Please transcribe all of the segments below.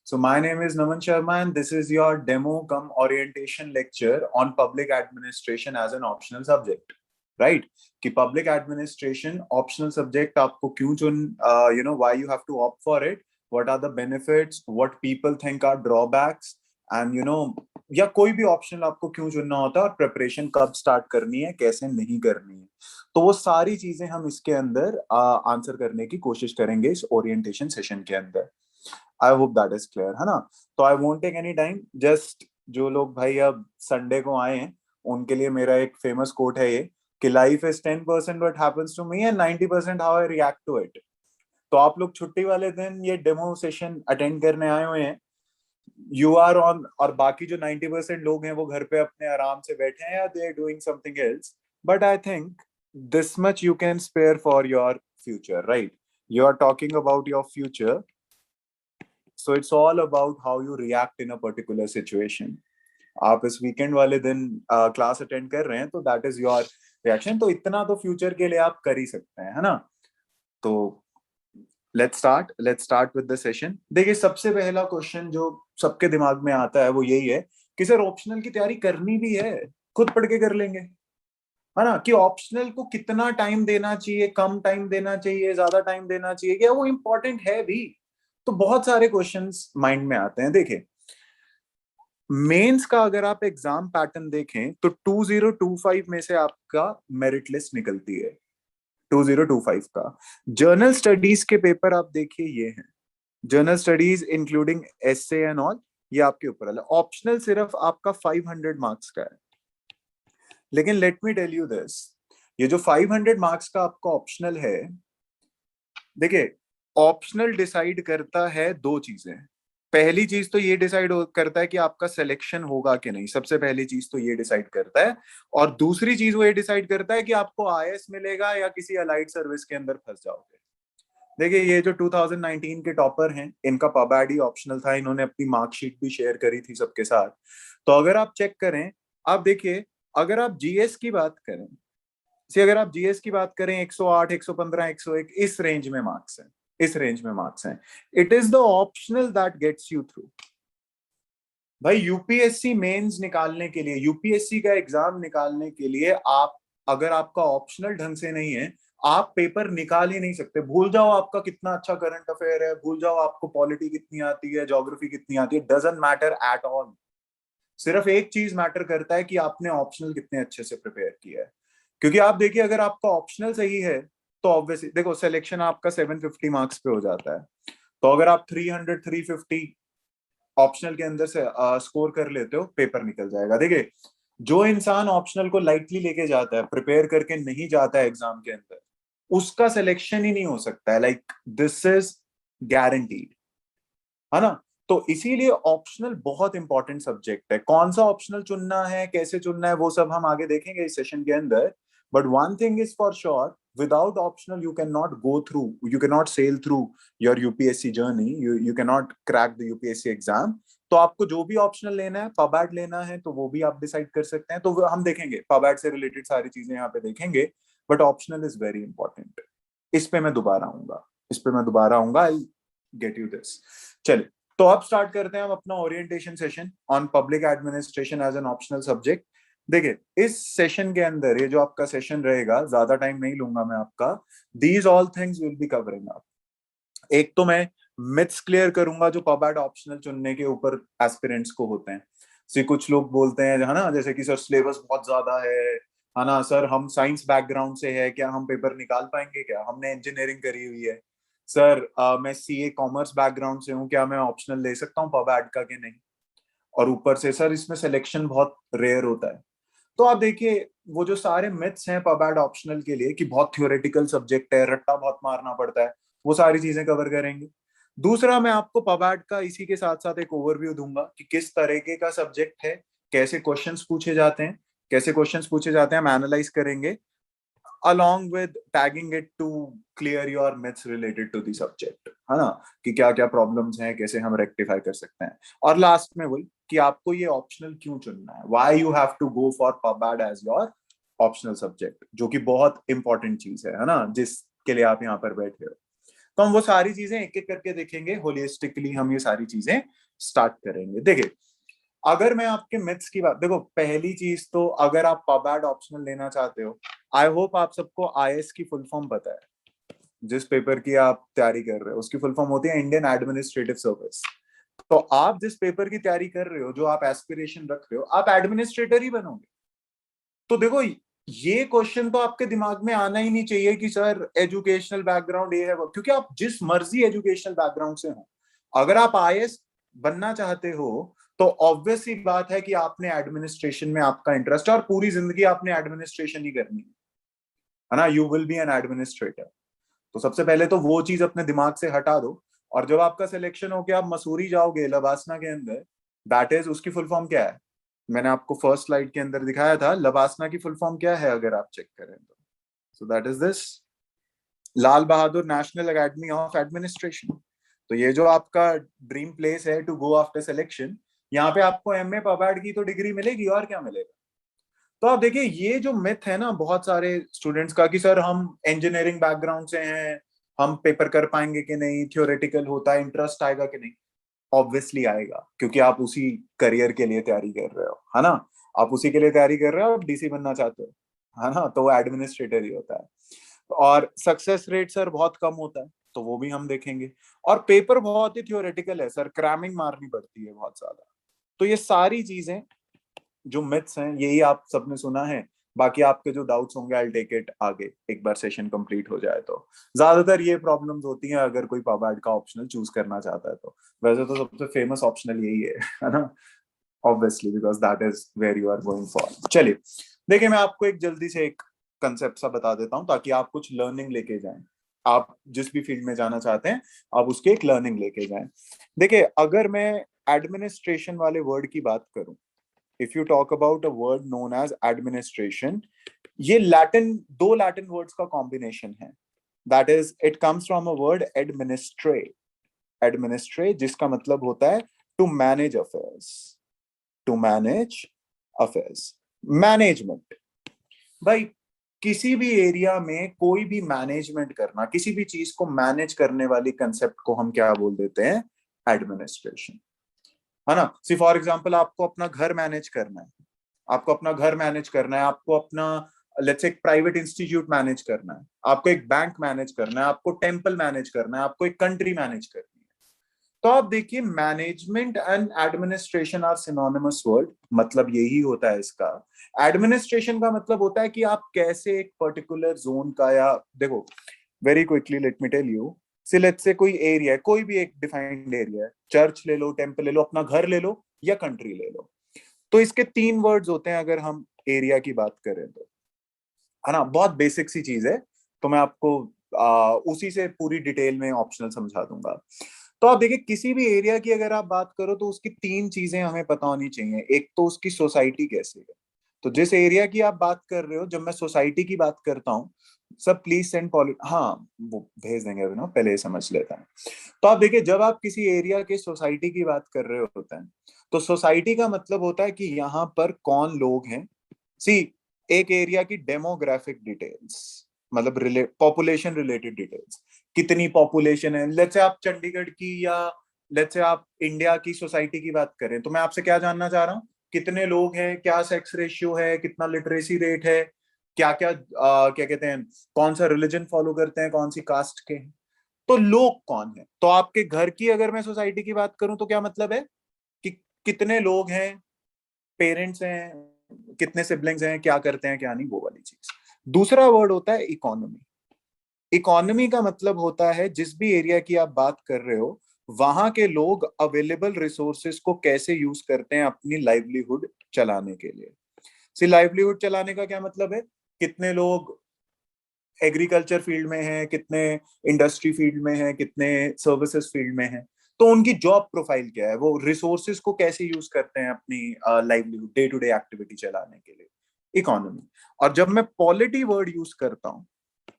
So my name is Naman Sharma and this is your demo cum orientation lecture on public administration as an optional subject. Right? कि public administration optional subject आपको क्यों चुन why you have to opt for it, what are the benefits, what people think are drawbacks and या कोई भी option आपको क्यों चुनना होता है और प्रिपरेशन कब स्टार्ट करनी है कैसे नहीं करनी है, तो वो सारी चीजें हम इसके अंदर आंसर करने की कोशिश करेंगे इस ओरिएंटेशन सेशन के अंदर. I hope that is clear है ना. तो I won't take any time. Just जो लोग भाई अब संडे को आए हैं उनके लिए मेरा एक फेमस कोट है ये कि life is 10% what happens to me and 90% how I react to it. तो आप लोग छुट्टी वाले दिन ये डेमो सेशन अटेंड करने आए हुए हैं, यू आर ऑन, और बाकी जो 90% लोग हैं वो घर पे अपने आराम से बैठे हैं या they are doing something else. But I think this much you can spare for your future, right? You are talking about your future. So it's all about how you react in a particular situation. आप इस weekend वाले दिन class attend कर रहे हैं तो that is your reaction. तो इतना तो फ्यूचर के लिए आप कर ही सकते हैं, है ना? तो let's start with the session. देखिए, सबसे पहला क्वेश्चन जो सबके दिमाग में आता है वो यही है कि सर ऑप्शनल की तैयारी करनी भी है, खुद पढ़ के कर लेंगे, है ना? कि ऑप्शनल को कितना टाइम देना चाहिए, कम टाइम देना चाहिए, ज्यादा टाइम देना चाहिए, क्या वो इंपॉर्टेंट है भी? तो बहुत सारे क्वेश्चंस माइंड में आते हैं. देखिए, मेंस का अगर आप एग्जाम पैटर्न देखें तो 2025 में से आपका मेरिट लिस्ट निकलती है. 2025 का जर्नल स्टडीज के पेपर आप देखिए, ये हैं journal studies including essay and all. ये आपके ऊपर है. ऑप्शनल सिर्फ आपका 500 मार्क्स का है. लेकिन let me tell you this, ये जो 500 मार्क्स का आपका ऑप्शनल है, देखिए ऑप्शनल डिसाइड करता है दो चीजें. पहली चीज तो ये डिसाइड करता है कि आपका सिलेक्शन होगा कि नहीं. सबसे पहली चीज तो ये डिसाइड करता है. और दूसरी चीज वो ये डिसाइड करता है कि आपको आईएएस मिलेगा या किसी अलाइड सर्विस के अंदर फंस जाओगे. देखिए, ये जो 2019 के टॉपर हैं, इनका पबैडी ऑप्शनल था. इन्होंने अपनी मार्कशीट भी शेयर करी थी सबके साथ. तो अगर आप चेक करें, आप देखिए, अगर आप जीएस की बात करें, अगर आप जीएस की बात करें, 108, 115, 101 इस रेंज में मार्क्स हैं. इस रेंज में मार्क्स हैं. It is the optional that gets you through. भाई यूपीएससी मेंस निकालने के लिए, यूपीएससी का एग्जाम निकालने के लिए आप, अगर आपका ऑप्शनल ढंग से नहीं है, आप पेपर निकाल ही नहीं सकते. भूल जाओ आपका कितना अच्छा करंट अफेयर है, भूल जाओ आपको पॉलिटी कितनी आती है, ज्योग्राफी कितनी आती है, डजंट मैटर एट ऑल. सिर्फ एक चीज मैटर करता है कि आपने ऑप्शनल कितने अच्छे से प्रिपेयर किया है. क्योंकि आप देखिए, अगर आपका ऑप्शनल सही है तो ऑब्वियसली देखो, सिलेक्शन आपका 750 मार्क्स पे हो जाता है. तो अगर आप 300, 350 ऑप्शनल के अंदर से स्कोर कर लेते हो, पेपर निकल जाएगा. देखिए, जो इंसान ऑप्शनल को लाइटली लेके जाता है, प्रिपेयर करके नहीं जाता है एग्जाम के अंदर, उसका सिलेक्शन ही नहीं हो सकता है. लाइक दिस इज गारंटीड, है ना? तो इसीलिए ऑप्शनल बहुत इंपॉर्टेंट सब्जेक्ट है. कौन सा ऑप्शनल चुनना है, कैसे चुनना है, वो सब हम आगे देखेंगे इस सेशन के अंदर. But one thing is for sure, without optional you cannot go through, you cannot sail through your UPSC journey, you cannot crack the UPSC exam. तो आपको जो भी ऑप्शनल लेना है, पबैट लेना है, तो वो भी आप डिसाइड कर सकते हैं. तो हम देखेंगे पबैट से रिलेटेड सारी चीजें यहाँ पे देखेंगे. But optional is very important. इस पे मैं दोबारा आऊंगा. I get you this. चलिए, तो अब स्टार्ट करते हैं हम अपना orientation session on public administration as an optional subject. देखिए, इस सेशन के अंदर, ये जो आपका सेशन रहेगा, ज्यादा टाइम नहीं लूंगा मैं आपका. These all things will be covering up. एक तो मैं मिथ्स क्लियर करूंगा जो पबैट ऑप्शनल चुनने के ऊपर एस्पिरेंट्स को होते हैं. कुछ लोग बोलते हैं, है ना, जैसे कि सर सिलेबस बहुत ज्यादा है ना सर, हम साइंस बैकग्राउंड से है, क्या हम पेपर निकाल पाएंगे, क्या हमने इंजीनियरिंग करी हुई है, सर मैं सीए कॉमर्स बैकग्राउंड से हूँ, क्या मैं ऑप्शनल ले सकता हूँ पबैट का कि नहीं. और ऊपर से सर इसमें सिलेक्शन बहुत रेयर होता है. तो आप देखिए, वो जो सारे मिथ्स हैं पबैट ऑप्शनल के लिए कि बहुत थ्योरेटिकल सब्जेक्ट है, रट्टा बहुत मारना पड़ता है, वो सारी चीजें कवर करेंगे. दूसरा, मैं आपको पबैट का इसी के साथ साथ एक ओवरव्यू दूंगा कि किस तरीके का सब्जेक्ट है, कैसे क्वेश्चंस पूछे जाते हैं, हम एनालाइज करेंगे along with tagging it to clear your myths related to the subject, है ना, कि क्या क्या प्रॉब्लम्स हैं, कैसे हम रेक्टिफाई कर सकते हैं. और लास्ट में वही कि आपको ये ऑप्शनल क्यों चुनना है, why you have to go for PubAd as your optional subject, जो कि बहुत इंपॉर्टेंट चीज है ना, जिसके लिए आप यहाँ पर बैठे हो. तो हम वो सारी चीजें एक एक करके देखेंगे, होलिस्टिकली हम ये सारी चीजें स्टार्ट करेंगे। देखिए, अगर मैं आपके मिथ्स की बात, देखो पहली चीज तो अगर आप पब एड ऑप्शनल लेना चाहते हो, आई होप आप सबको आईएएस की फुल फॉर्म पता है। जिस पेपर की आप तैयारी कर रहे हो उसकी फुल फॉर्म होती है इंडियन एडमिनिस्ट्रेटिव सर्विस। तो आप जिस पेपर की तैयारी कर रहे हो, जो आप एस्पिरेशन रख रहे हो, आप एडमिनिस्ट्रेटर ही बनोगे। तो देखो, ये क्वेश्चन तो आपके दिमाग में आना ही नहीं चाहिए कि सर एजुकेशनल बैकग्राउंड ये है वो, क्योंकि आप जिस मर्जी एजुकेशनल बैकग्राउंड से हो, अगर आप आईएएस बनना चाहते हो तो ऑब्वियस सी बात है कि आपने एडमिनिस्ट्रेशन में आपका इंटरेस्ट है और पूरी जिंदगी आपने एडमिनिस्ट्रेशन ही करनी है ना। You will be an administrator. तो सबसे पहले तो वो चीज अपने दिमाग से हटा दो। और जब आपका सिलेक्शन हो के आप मसूरी जाओगे लबासना के अंदर, दैट इज, उसकी फुल फॉर्म क्या है? मैंने आपको फर्स्ट स्लाइड के अंदर दिखाया था, लबासना की फुल फॉर्म क्या है अगर आप चेक करें तो। सो that is this, Lal Bahadur national academy of administration. तो ये जो आपका ड्रीम प्लेस है टू गो आफ्टर सिलेक्शन, यहाँ पे आपको एमए पबाड की तो डिग्री मिलेगी, और क्या मिलेगा। तो आप देखिए, ये जो मिथ है ना बहुत सारे स्टूडेंट्स का कि सर हम इंजीनियरिंग बैकग्राउंड से हैं, हम पेपर कर पाएंगे कि नहीं, थ्योरेटिकल होता है, इंटरेस्ट आएगा कि नहीं। ऑब्वियसली आएगा, क्योंकि आप उसी करियर के लिए तैयारी कर रहे हो, है ना। आप उसी के लिए तैयारी कर रहे हो, आप डीसी बनना चाहते हो, है ना, तो वो एडमिनिस्ट्रेटर ही होता है। और सक्सेस रेट सर बहुत कम होता है, तो वो भी हम देखेंगे। और पेपर बहुत ही थ्योरेटिकल है सर, क्रैमिंग मारनी पड़ती है बहुत ज्यादा। तो ये सारी चीजें जो मिथ्स हैं यही आप सबने सुना है। बाकी आपके जो डाउट्स होंगे आई टेक इट आगे, एक बार सेशन कंप्लीट हो जाए तो। ज्यादातर ये प्रॉब्लम्स होती हैं अगर कोई पब एड का ऑप्शनल चूज करना चाहता है तो। वैसे तो सबसे फेमस ऑप्शनल यही है ना, obviously, because that is where you are going for. चलिए, देखिए मैं आपको एक जल्दी से एक कंसेप्ट सा बता देता हूँ ताकि आप कुछ लर्निंग लेके जाएं। आप जिस भी फील्ड में जाना चाहते हैं, आप उसके एक लर्निंग लेके जाएं। देखिए, अगर मैं एडमिनिस्ट्रेशन वाले वर्ड की बात करूं, if you talk about a word known as administration, ये लैटिन, दो लैटिन वर्ड्स का कॉम्बिनेशन है। That is, it comes from a word administre. Administre जिसका मतलब होता है to manage affairs, to manage affairs, management. भाई, किसी भी एरिया में कोई भी मैनेजमेंट करना, किसी भी चीज को मैनेज करने वाली कंसेप्ट को हम क्या बोल देते हैं? एडमिनिस्ट्रेशन, है ना। सी फॉर एग्जाम्पल, आपको अपना घर मैनेज करना है, आपको अपना घर मैनेज करना है, आपको अपना लेट्स एक प्राइवेट इंस्टीट्यूट मैनेज करना है, आपको एक बैंक मैनेज करना है, आपको टेम्पल मैनेज करना है, आपको एक कंट्री मैनेज करनी है। तो आप देखिए, management and administration are synonymous word, मतलब यही होता है इसका। एडमिनिस्ट्रेशन का मतलब होता है कि आप कैसे एक पर्टिकुलर जोन का, या देखो very quickly let me tell you, say let's say कोई एरिया है, कोई भी एक डिफाइंड एरिया है, चर्च ले लो, टेम्पल ले लो, अपना घर ले लो, या कंट्री ले लो। तो इसके तीन वर्ड्स होते हैं अगर हम एरिया की बात करें तो, है ना। बहुत बेसिक सी चीज है, तो मैं आपको उसी से पूरी डिटेल में ऑप्शनल समझा दूंगा। तो आप देखिए, किसी भी एरिया की अगर आप बात करो तो उसकी तीन चीजें हमें पता होनी चाहिए। एक तो उसकी सोसाइटी कैसी है। तो जिस एरिया की आप बात कर रहे हो, जब मैं सोसाइटी की बात करता हूँ, सब प्लीज सेंड पॉलि, हाँ वो भेज देंगे अभी ना, पहले ये समझ लेता है। तो आप देखिए, जब आप किसी एरिया के सोसाइटी की बात कर रहे होते हैं, तो सोसाइटी का मतलब होता है कि यहाँ पर कौन लोग हैं। सी, एक एरिया की डेमोग्राफिक डिटेल्स, मतलब पॉपुलेशन रिलेटेड डिटेल्स, कितनी पॉपुलेशन है। लेट्स से आप चंडीगढ़ की, या लेट्स से आप इंडिया की सोसाइटी की बात करें, तो मैं आपसे क्या जानना चाह रहा हूँ? कितने लोग हैं, क्या सेक्स रेशियो है, कितना लिटरेसी रेट है, क्या क्या क्या कहते हैं, कौन सा रिलीजन फॉलो करते हैं, कौन सी कास्ट के हैं। तो लोग कौन है। तो आपके घर की अगर मैं सोसाइटी की बात करूं तो क्या मतलब है कि कितने लोग हैं, पेरेंट्स हैं, कितने सिबलिंग्स हैं, क्या करते हैं क्या नहीं, वो वाली चीज। दूसरा वर्ड होता है इकोनॉमी। इकोनॉमी का मतलब होता है जिस भी एरिया की आप बात कर रहे हो, वहां के लोग अवेलेबल रिसोर्सेज को कैसे यूज करते हैं अपनी लाइवलीहुड चलाने के लिए। सी, लाइवलीहुड चलाने का क्या मतलब है? कितने लोग एग्रीकल्चर फील्ड में हैं, कितने इंडस्ट्री फील्ड में हैं, कितने सर्विसेज फील्ड में हैं। तो उनकी जॉब प्रोफाइल क्या है, वो रिसोर्सेज को कैसे यूज करते हैं अपनी livelihood, day to day activity चलाने के लिए। इकोनॉमी। और जब मैं पॉलिटी वर्ड यूज करता हूँ,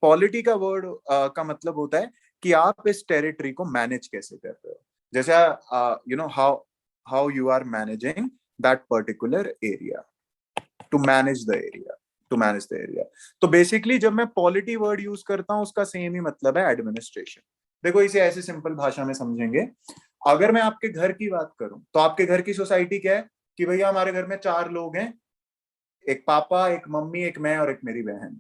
पॉलिटी का वर्ड का मतलब होता है कि आप इस टेरिटरी को मैनेज कैसे कर रहे हो। जैसे you know how how you are managing that particular area, to manage the area, to manage the area. तो बेसिकली जब मैं पॉलिटी वर्ड यूज करता हूं, उसका सेम ही मतलब है एडमिनिस्ट्रेशन। देखो इसे ऐसे सिंपल भाषा में समझेंगे, अगर मैं आपके घर की बात करूं तो आपके घर की सोसाइटी क्या है कि भैया हमारे घर में 4 लोग हैं, एक पापा, एक मम्मी, एक मैं और एक मेरी बहन।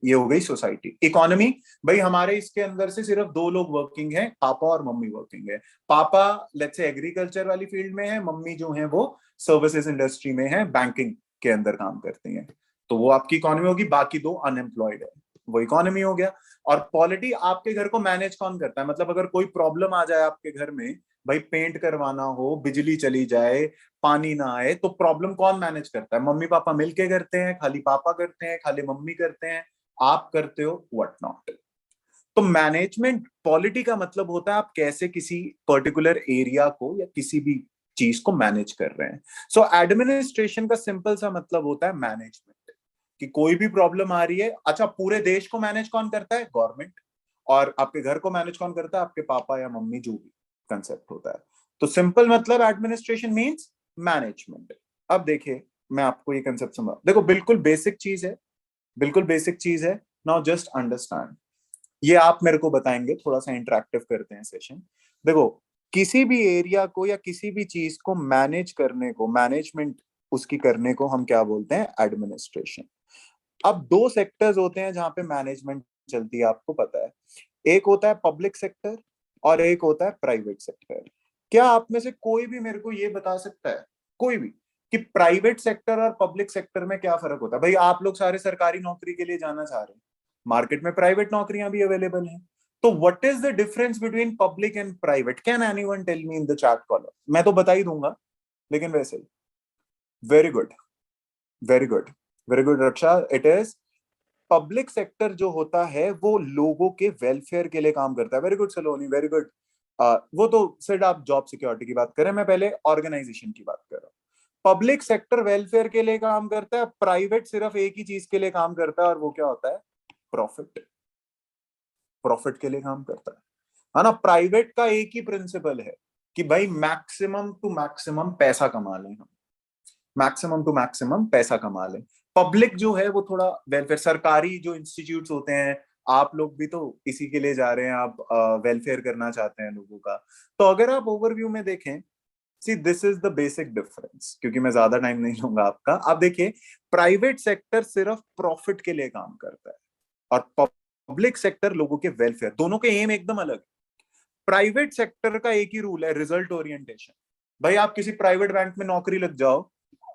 ये हो गई सोसाइटी। इकोनॉमी, भाई हमारे इसके अंदर से सिर्फ 2 लोग वर्किंग हैं, पापा और मम्मी वर्किंग है। पापा लेट्स से एग्रीकल्चर वाली फील्ड में है, मम्मी जो है वो सर्विसेज इंडस्ट्री में है, बैंकिंग के अंदर काम करती हैं। तो वो आपकी इकोनॉमी होगी, बाकी 2 अनएम्प्लॉयड है, वो इकोनॉमी हो गया। और पॉलिटी, आपके घर को मैनेज कौन करता है, मतलब अगर कोई प्रॉब्लम आ जाए आपके घर में, भाई पेंट करवाना हो, बिजली चली जाए, पानी ना आए, तो प्रॉब्लम कौन मैनेज करता है? मम्मी पापा मिलके करते हैं, खाली पापा करते हैं, खाली मम्मी करते हैं, आप करते हो, व्हाट नॉट। तो मैनेजमेंट पॉलिटी का मतलब होता है आप कैसे किसी पर्टिकुलर एरिया को या किसी भी चीज को मैनेज कर रहे हैं। सो एडमिनिस्ट्रेशन का सिंपल सा मतलब होता है मैनेजमेंट, कि कोई भी प्रॉब्लम आ रही है, अच्छा पूरे देश को मैनेज कौन करता है? गवर्नमेंट। और आपके घर को मैनेज कौन करता है? आपके पापा या मम्मी, जो भी कंसेप्ट होता है। तो सिंपल मतलब एडमिनिस्ट्रेशन मींस मैनेजमेंट। अब देखिए मैं आपको ये कंसेप्ट समझा, देखो बिल्कुल बेसिक चीज है, बिल्कुल बेसिक चीज है। नाउ जस्ट अंडरस्टैंड, ये आप मेरे को बताएंगे, थोड़ा सा इंटरेक्टिव करते हैं सेशन। देखो किसी भी एरिया को या किसी भी चीज को मैनेज करने को, मैनेजमेंट उसकी करने को हम क्या बोलते हैं? एडमिनिस्ट्रेशन। अब 2 सेक्टर्स होते हैं जहां पे मैनेजमेंट चलती है, आपको पता है। एक होता है पब्लिक सेक्टर और एक होता है प्राइवेट सेक्टर। क्या आप में से कोई भी मेरे को ये बता सकता है, कोई भी, कि प्राइवेट सेक्टर और पब्लिक सेक्टर में क्या फर्क होता है? भाई आप लोग सारे सरकारी नौकरी के लिए जाना चाह रहे हैं, मार्केट में प्राइवेट नौकरियां भी अवेलेबल हैं। तो what is the difference between public and private? Can anyone tell me in the chat column? मैं तो बता ही दूंगा, लेकिन वैसे ही। Very good, very good, very good Raksha. It is public sector जो होता है वो लोगों के वेलफेयर के लिए काम करता है। वेरी गुड सलोनी, वेरी गुड। वो तो सिर्फ आप जॉब सिक्योरिटी की बात करें, मैं पहले ऑर्गेनाइजेशन की बात कर रहा हूँ। पब्लिक सेक्टर वेलफेयर के लिए काम करता है, प्राइवेट सिर्फ एक ही चीज के लिए काम करता है, और वो क्या होता है? प्रॉफिट। प्रॉफिट के लिए काम करता है ना। प्राइवेट का एक ही प्रिंसिपल है कि भाई मैक्सिमम टू मैक्सिमम पैसा कमा लें हम, मैक्सिमम टू मैक्सिमम पैसा कमा लें। पब्लिक जो है वो थोड़ा वेलफेयर, सरकारी जो इंस्टीट्यूट्स होते हैं, आप लोग भी तो इसी के लिए जा रहे हैं, आप वेलफेयर करना चाहते हैं लोगों का। तो अगर आप ओवरव्यू में देखें, see this is the basic difference, क्योंकि मैं ज्यादा टाइम नहीं लूंगा आपका। आप देखिए, प्राइवेट सेक्टर सिर्फ प्रॉफिट के लिए काम करता है, और पब्लिक सेक्टर लोगों के वेलफेयर, दोनों के एम एकदम अलग है। प्राइवेट सेक्टर का एक ही रूल है, रिजल्ट ओरिएंटेशन। भाई आप किसी प्राइवेट बैंक में नौकरी लग जाओ,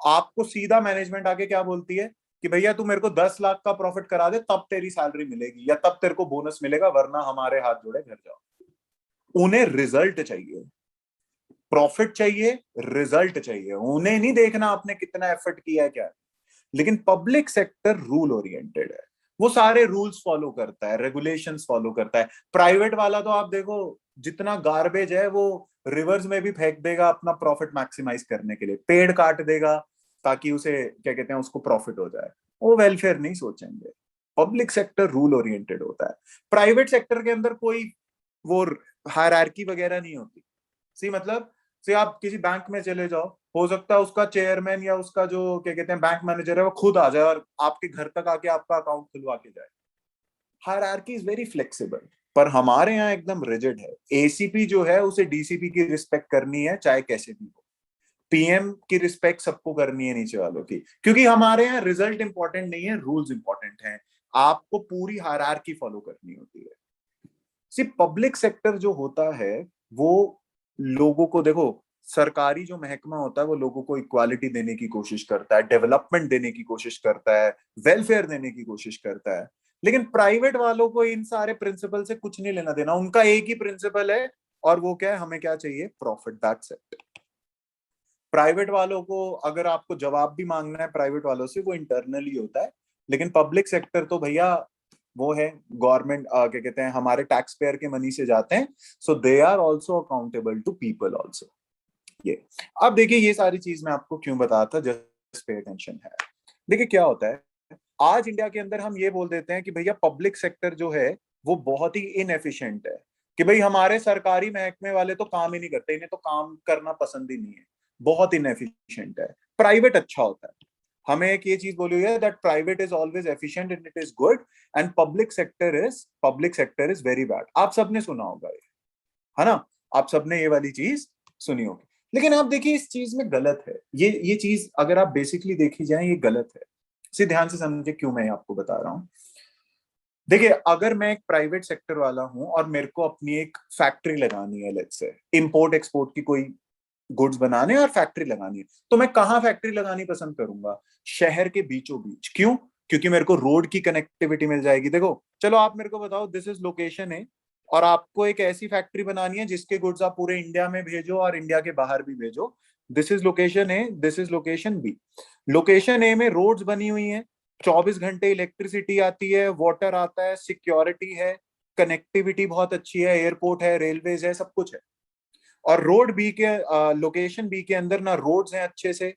आपको सीधा मैनेजमेंट आके क्या बोलती है कि भैया तू मेरे को 10 लाख का प्रॉफिट करा दे, तब तेरी सैलरी मिलेगी या तब तेरे को बोनस मिलेगा, वरना हमारे हाथ जोड़े घर जाओ। उन्हें रिजल्ट चाहिए, प्रॉफिट चाहिए, रिजल्ट चाहिए, उन्हें नहीं देखना आपने कितना एफर्ट किया है क्या। लेकिन पब्लिक सेक्टर रूल ओरिएंटेड है, वो सारे रूल्स फॉलो करता है, रेगुलेशंस फॉलो करता है। प्राइवेट वाला तो आप देखो, जितना गार्बेज है वो रिवर्स में भी फेंक देगा अपना प्रॉफिट मैक्सिमाइज करने के लिए, पेड़ काट देगा ताकि उसे क्या कहते हैं, उसको प्रॉफिट हो जाए। वो वेलफेयर नहीं सोचेंगे। पब्लिक सेक्टर रूल ओरिएंटेड होता है। प्राइवेट सेक्टर के अंदर कोई वो हायरार्की वगैरह नहीं होती। सी मतलब, से आप किसी बैंक में चले जाओ, हो सकता है उसका चेयरमैन या उसका जो क्या कहते हैं बैंक मैनेजर है वो खुद आ जाए और आपके घर तक आके आपका अकाउंट खुलवा के जाए। Hierarchy is very flexible. पर हमारे यहाँ एकदम रिजिड है। एसीपी जो है उसे डीसीपी की रिस्पेक्ट करनी है, चाहे कैसे भी हो। पीएम की रिस्पेक्ट सबको करनी है, नीचे वालों की, क्योंकि हमारे यहाँ रिजल्ट इंपॉर्टेंट नहीं है, रूल्स इंपॉर्टेंट हैं। आपको पूरी हायरार्की फॉलो करनी होती है। सिर्फ पब्लिक सेक्टर जो होता है वो लोगों को, देखो सरकारी जो महकमा होता है वो लोगों को इक्वालिटी देने की कोशिश करता है, डेवलपमेंट देने की कोशिश करता है, वेलफेयर देने की कोशिश करता है। लेकिन प्राइवेट वालों को इन सारे प्रिंसिपल से कुछ नहीं लेना देना, उनका एक ही प्रिंसिपल है, और वो क्या है? हमें क्या चाहिए? Profit, that's it. प्राइवेट वालों को अगर आपको जवाब भी मांगना है प्राइवेट वालों से, वो इंटरनली होता है। लेकिन पब्लिक सेक्टर तो भैया वो है, गवर्नमेंट क्या कहते हैं, हमारे टैक्स पेयर के मनी से जाते हैं। So they are also accountable to people also. ये, अब देखिए ये सारी चीज मैं आपको क्यों बता था, जस्ट पे अटेंशन है। देखिए क्या होता है, आज इंडिया के अंदर हम ये बोल देते हैं कि भैया पब्लिक सेक्टर जो है वो बहुत ही इनएफिशिएंट है, कि भाई हमारे सरकारी महकमे वाले तो काम ही नहीं करते, इन्हें तो काम करना पसंद ही नहीं है, बहुत इनएफिशिएंट है। प्राइवेट अच्छा होता है। हमें एक ये चीज बोली हुई है that private is always efficient and it is good and public sector is very bad. आप सबने सुना होगा ये, है ना? आप सबने ये वाली चीज सुनी होगी। लेकिन आप देखिए इस चीज में गलत है, ये चीज अगर आप बेसिकली देखी जाए ये गलत है। इसे ध्यान से समझे क्यों मैं आपको बता रहा हूं। देखिए अगर मैं एक प्राइवेट सेक्टर वाला हूं और मेरे को अपनी एक फैक्ट्री लगानी है, लेट्स से इंपोर्ट एक्सपोर्ट की कोई गुड्स बनाने और फैक्ट्री लगानी है, तो मैं कहाँ फैक्ट्री लगानी पसंद करूंगा? शहर के बीचों बीच। क्यों? क्योंकि मेरे को रोड की कनेक्टिविटी मिल जाएगी। देखो चलो आप मेरे को बताओ, दिस इज लोकेशन है और आपको एक ऐसी फैक्ट्री बनानी है जिसके गुड्स आप पूरे इंडिया में भेजो और इंडिया के बाहर भी भेजो। This is location A, this is location B. Location A में रोड्स बनी हुई हैं, 24 घंटे इलेक्ट्रिसिटी आती है, वाटर आता है, सिक्योरिटी है, कनेक्टिविटी बहुत अच्छी है, एयरपोर्ट है, रेलवेज है, सब कुछ है। और रोड बी के लोकेशन बी के अंदर ना रोड्स हैं अच्छे से,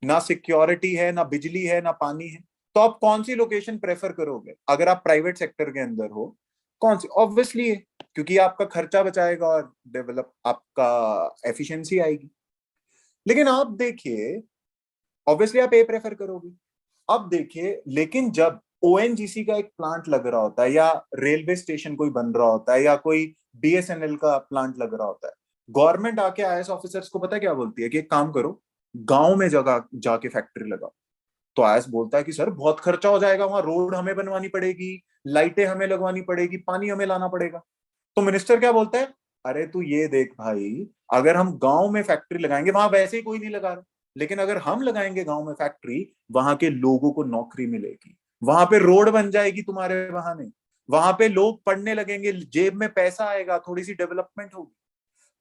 ना सिक्योरिटी है, ना बिजली है, ना पानी है। तो आप कौन सी लोकेशन प्रेफर करोगे अगर आप प्राइवेट सेक्टर के अंदर हो? कौन सी? ऑब्वियसली है, क्योंकि आपका खर्चा बचाएगा और डेवलप आपका एफिशिएंसी आएगी। लेकिन आप देखिए, ऑब्वियसली आप ए प्रेफर करोगे। अब देखिए, लेकिन जब ओएनजीसी का एक प्लांट लग रहा होता है या रेलवे स्टेशन कोई बन रहा होता है या कोई बीएसएनएल का प्लांट लग रहा होता है, गवर्नमेंट आके आईएएस ऑफिसर्स को पता है क्या बोलती है कि एक काम करो, गांव में जगह जाके फैक्ट्री लगाओ। तो आईएएस बोलता है कि सर बहुत खर्चा हो जाएगा, वहां रोड हमें बनवानी पड़ेगी, लाइटें हमें लगवानी पड़ेगी, पानी हमें लाना पड़ेगा। तो मिनिस्टर क्या बोलता है? अरे तू ये देख भाई, अगर हम गांव में फैक्ट्री लगाएंगे, वहां वैसे ही कोई नहीं लगा रहा, लेकिन अगर हम लगाएंगे गांव में फैक्ट्री, वहां के लोगों को नौकरी मिलेगी, वहां पे रोड बन जाएगी तुम्हारे बहाने, वहां पे लोग पढ़ने लगेंगे, जेब में पैसा आएगा, थोड़ी सी डेवलपमेंट होगी।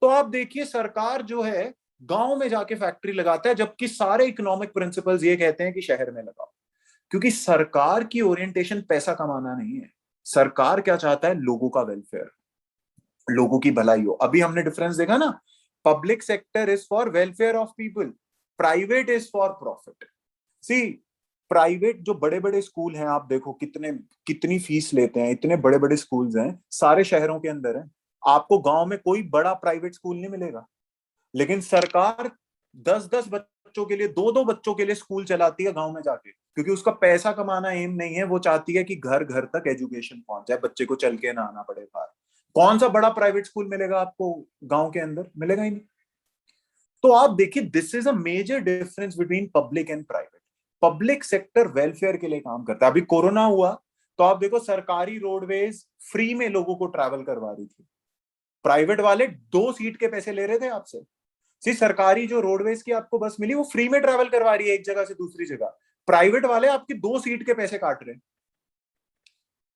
तो आप देखिए सरकार जो है गांव में जाके फैक्ट्री लगाता है, जबकि सारे इकोनॉमिक प्रिंसिपल्स ये कहते हैं कि शहर में लगाओ। क्योंकि सरकार की ओरिएंटेशन पैसा कमाना नहीं है, सरकार क्या चाहता है? लोगों का वेलफेयर, लोगों की भलाई हो। अभी हमने डिफरेंस देखा ना, public sector is for welfare of people, private is for profit. See, private जो बड़े बड़े स्कूल हैं, आप देखो कितने कितनी फीस लेते हैं, इतने बड़े बड़े स्कूल्स हैं, सारे शहरों के अंदर है। आपको गांव में कोई बड़ा प्राइवेट स्कूल नहीं मिलेगा, लेकिन सरकार 10-10 बच्चों के लिए, 2-2 बच्चों के लिए स्कूल चलाती है गांव में जाके, क्योंकि उसका पैसा कमाना एम नहीं है, वो चाहती है कि घर घर तक एजुकेशन पहुंच जाए, बच्चे को चल के ना आना पड़े बाहर। कौन सा बड़ा प्राइवेट स्कूल मिलेगा आपको गांव के अंदर? मिलेगा ही नहीं। तो आप देखिए, this is a major difference between public and private. Public sector welfare के लिए काम करता है। अभी कोरोना हुआ तो आप देखो सरकारी रोडवेज फ्री में लोगों को ट्रैवल करवा रही थी, प्राइवेट वाले 2 सीट के पैसे ले रहे थे आपसे। सी, सरकारी जो रोडवेज की आपको बस मिली वो फ्री में ट्रैवल करवा रही है एक जगह से दूसरी जगह, प्राइवेट वाले आपकी 2 सीट के पैसे काट रहे हैं।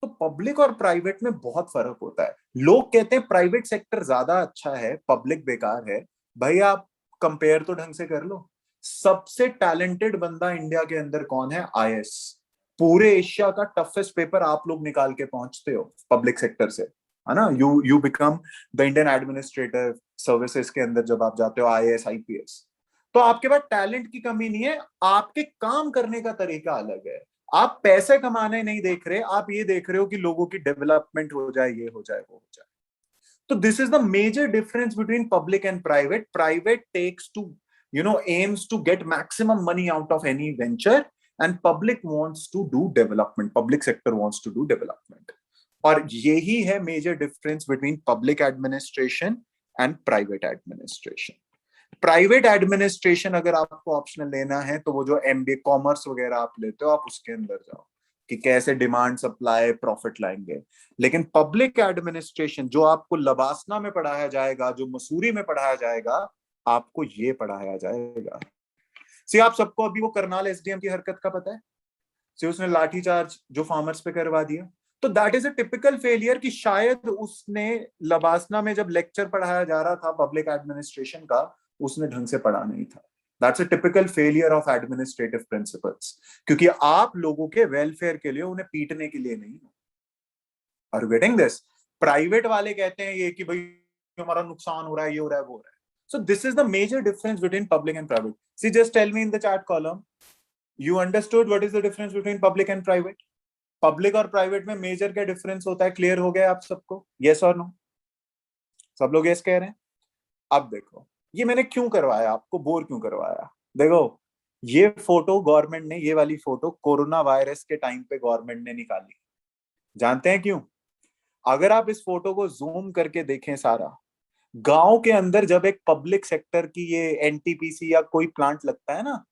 तो पब्लिक और प्राइवेट में बहुत फर्क होता है। लोग कहते हैं प्राइवेट सेक्टर ज्यादा अच्छा है, पब्लिक बेकार है। भाई आप कंपेयर तो ढंग से कर लो। सबसे टैलेंटेड बंदा इंडिया के अंदर कौन है? आईएएस। पूरे एशिया का टफेस्ट पेपर आप लोग निकाल के पहुंचते हो पब्लिक सेक्टर से, है ना? You become the Indian administrative services के अंदर जब आप जाते हो, आईएएस आईपीएस। तो आपके पास टैलेंट की कमी नहीं है, आपके काम करने का तरीका अलग है। आप पैसे कमाने नहीं देख रहे, आप ये देख रहे हो कि लोगों की डेवलपमेंट हो जाए, ये हो जाए, वो हो जाए। तो this is the major difference between public and private. Private takes to aims to get maximum money out of any venture, and public wants to do development, public sector wants to do development। और यही है major difference between public administration and private administration. Private administration अगर आपको optional लेना है तो वो जो एमबीए कॉमर्स वगैरह आप लेते हो, आप उसके अंदर जाओ कि कैसे डिमांड सप्लाई प्रॉफिट लाएंगे। लेकिन पब्लिक एडमिनिस्ट्रेशन जो आपको लबासना में पढ़ाया जाएगा, जो मसूरी में पढ़ाया जाएगा, आपको ये पढ़ाया जाएगा। सी, आप सबको अभी वो करनाल एसडीएम की हरकत का पता है? सी, उसने लाठीचार्ज जो फार्मर्स पे करवा दिया। तो that is a typical failure कि शायद उसने लबासना में जब लेक्चर पढ़ाया जा रहा था पब्लिक एडमिनिस्ट्रेशन का, उसने ढंग से पढ़ा नहीं था। That's a typical failure of administrative principles, क्योंकि आप लोगों के वेलफेयर के लिए, उन्हें पीटने के लिए नहीं। Are you getting this? Private वाले कहते हैं ये कि भाई हमारा नुकसान हो रहा है, ये हो रहा है, वो हो रहा है। So this is the major difference between public and private. See, just tell me in the chat column, you understood what is the difference between public and private? Public और प्राइवेट में मेजर क्या difference होता है? Clear हो गया आप सबको? Yes or no? सब लोग यस कह रहे हैं। अब देखो, ये मैंने क्यों करवाया, आपको बोर क्यों करवाया? देखो, ये फोटो गवर्नमेंट ने, ये वाली फोटो कोरोना वायरस के टाइम पे गवर्नमेंट ने निकाली। जानते हैं क्यों? अगर आप इस फोटो को जूम करके देखें सारा, गांव के अंदर जब एक पब्लिक सेक्टर की ये एनटीपीसी या कोई प्लांट लगता है ना,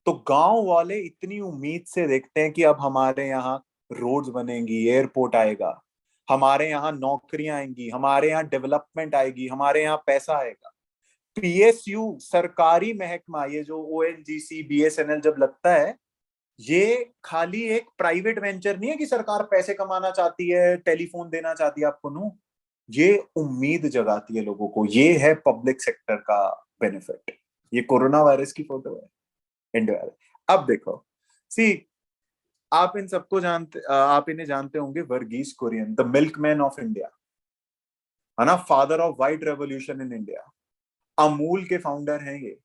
तो गांव वाले इतनी उम्मीद से देखते हैं कि अब हमारे यहाँ रोड्स बनेंगी, एयरपोर्ट आएगा, हमारे यहाँ नौकरियां आएंगी, हमारे यहाँ डेवलपमेंट आएगी, हमारे यहाँ पैसा आएगा। पीएसयू सरकारी महकमा, ये जो ओएनजीसी बीएसएनएल जब लगता है, ये खाली एक प्राइवेट वेंचर नहीं है कि सरकार पैसे कमाना चाहती है, टेलीफोन देना चाहती है आपको, नो। ये उम्मीद जगाती है लोगों को, ये है पब्लिक सेक्टर का बेनिफिट। ये कोरोना वायरस की फोटो है इंडिया वाले। अब देखो, सी, आप इन सबको जानते, आप इन्हें जानते होंगे, Verghese Kurien, the milkman of India, है ना, father of white revolution in India. Amul के फाउंडर हैं ये।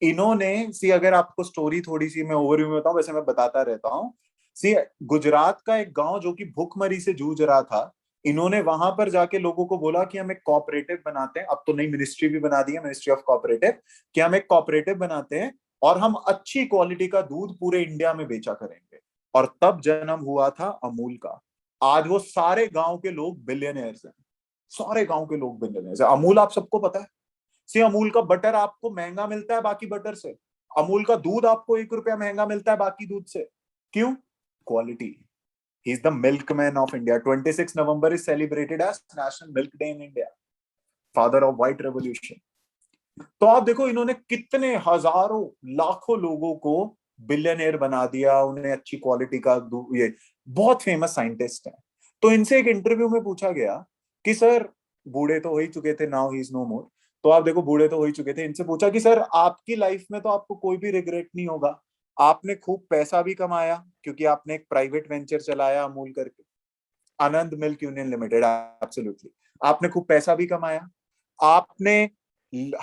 इन्होंने, सी, अगर आपको स्टोरी थोड़ी सी मैं ओवरव्यू में बताऊं, वैसे मैं बताता रहता हूँ। सी, गुजरात का एक गांव जो कि भूखमरी से जूझ रहा था, इन्होंने वहां पर जाके लोगों को बोला कि हम एक कोऑपरेटिव बनाते हैं, अब तो नई मिनिस्ट्री भी बना दी है, मिनिस्ट्री ऑफ कोऑपरेटिव, कि हम एक कोऑपरेटिव बनाते हैं और हम अच्छी क्वालिटी का दूध पूरे इंडिया में बेचा करेंगे। और तब जन्म हुआ था अमूल का। आज वो सारे गांव के लोग बिलियनर्स हैं, सारे गांव के लोग बिलियनर्स हैं। अमूल आप सबको पता है, सी, अमूल का बटर आपको महंगा मिलता है बाकी बटर से। अमूल का दूध आपको 1 रुपया महंगा मिलता है बाकी दूध से। क्यों? Quality. He is the milkman of India. 26 November is celebrated as national milk day in India, father of white revolution. तो आप देखो, इन्होंने कितने हजारों लाखों लोगों को बिलियनियर बना दिया, उन्हें अच्छी क्वालिटी का दूध। ये बहुत फेमस साइंटिस्ट हैं। तो इनसे एक इंटरव्यू में पूछा गया कि सर, बूढ़े तो हो ही चुके थे, नाउ ही इज नो मोर, तो आप देखो बूढ़े तो हो ही चुके थे, इनसे पूछा कि सर आपकी लाइफ में तो आपको कोई भी रिग्रेट नहीं होगा, आपने खूब पैसा भी कमाया क्योंकि आपने एक प्राइवेट वेंचर चलाया अमूल करके, आनंद मिल्क यूनियन लिमिटेड, एब्सोल्युटली। आपने खूब पैसा भी कमाया, आपने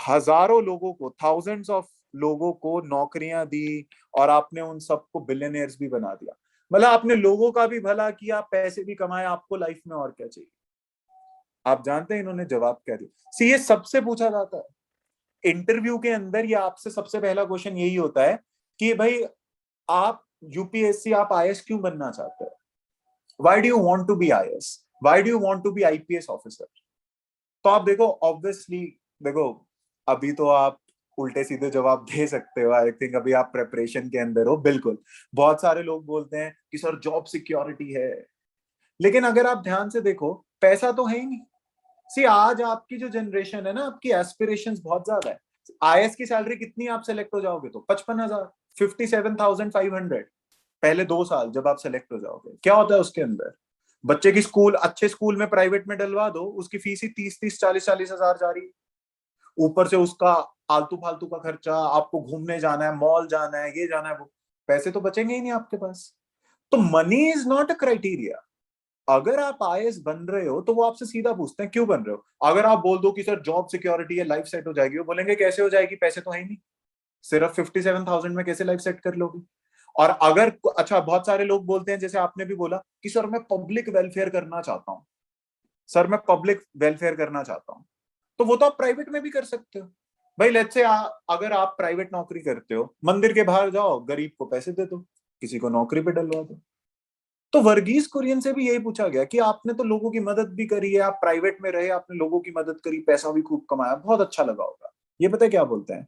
हजारों लोगों को, थाउजेंड्स ऑफ लोगों को नौकरियां दी, और आपने उन सबको बिलियनियर्स भी बना दिया। मतलब आपने लोगों का भी भला किया, पैसे भी कमाए, आपको लाइफ में और क्या चाहिए? आप जानते हैं इन्होंने जवाब क्या दिया? सी, ये सबसे पूछा जाता है इंटरव्यू के अंदर, ये आपसे सबसे पहला क्वेश्चन यही होता है कि भाई, आप यूपीएससी, आप आईएएस क्यों बनना चाहते हैं? Why do you want to be IAS? Why do you want to be IPS officer? तो आप देखो, ऑब्वियसली, देखो, अभी तो आप उल्टे सीधे जवाब दे सकते हो, आई थिंक अभी आप प्रेपरेशन के अंदर हो, बिल्कुल। बहुत सारे लोग बोलते हैं कि सर जॉब सिक्योरिटी है, लेकिन अगर आप ध्यान से देखो, पैसा तो है ही नहीं। सी, आज आपकी जो जनरेशन है ना, आपकी एस्पिरेशंस बहुत ज्यादा है। आईएएस की सैलरी कितनी, आप सेलेक्ट हो जाओगे तो 55,000, 57,500। पहले 2 साल जब आप सेलेक्ट हो जाओगे, क्या होता है उसके अंदर? बच्चे की स्कूल, अच्छे स्कूल में प्राइवेट में डलवा दो, उसकी फीस ही 30-30, 40-40 हजार जा रही है। ऊपर से उसका आलतू फालतू का खर्चा, आपको घूमने जाना है, मॉल जाना है, ये जाना है, वो, पैसे तो बचेंगे ही नहीं आपके पास। तो money is not a criteria. अगर आप आईएएस बन रहे हो तो वो आपसे सीधा पूछते हैं क्यों बन रहे हो। अगर आप बोल दो कि सर जॉब सिक्योरिटी है, लाइफ सेट हो जाएगी, वो बोलेंगे कैसे हो जाएगी, पैसे तो है ही नहीं, सिर्फ 57,000 में कैसे लाइफ सेट कर लोगे? और अगर, अच्छा, बहुत सारे लोग बोलते हैं, जैसे आपने भी बोला कि सर मैं पब्लिक वेलफेयर करना चाहता हूँ, सर मैं पब्लिक वेलफेयर करना चाहता हूँ, तो वो तो आप प्राइवेट में भी कर सकते हो। भाई लेट्स से अगर आप प्राइवेट नौकरी करते हो, मंदिर के बाहर जाओ, गरीब को पैसे दे दो, किसी को नौकरी पे डलवा दो। तो वर्गीस कुरियन से भी यही पूछा गया कि आपने तो लोगों की मदद भी करी है, आप प्राइवेट में रहे, आपने लोगों की मदद करी, पैसा भी खूब कमाया, बहुत अच्छा लगा होगा। ये पता है क्या बोलते हैं?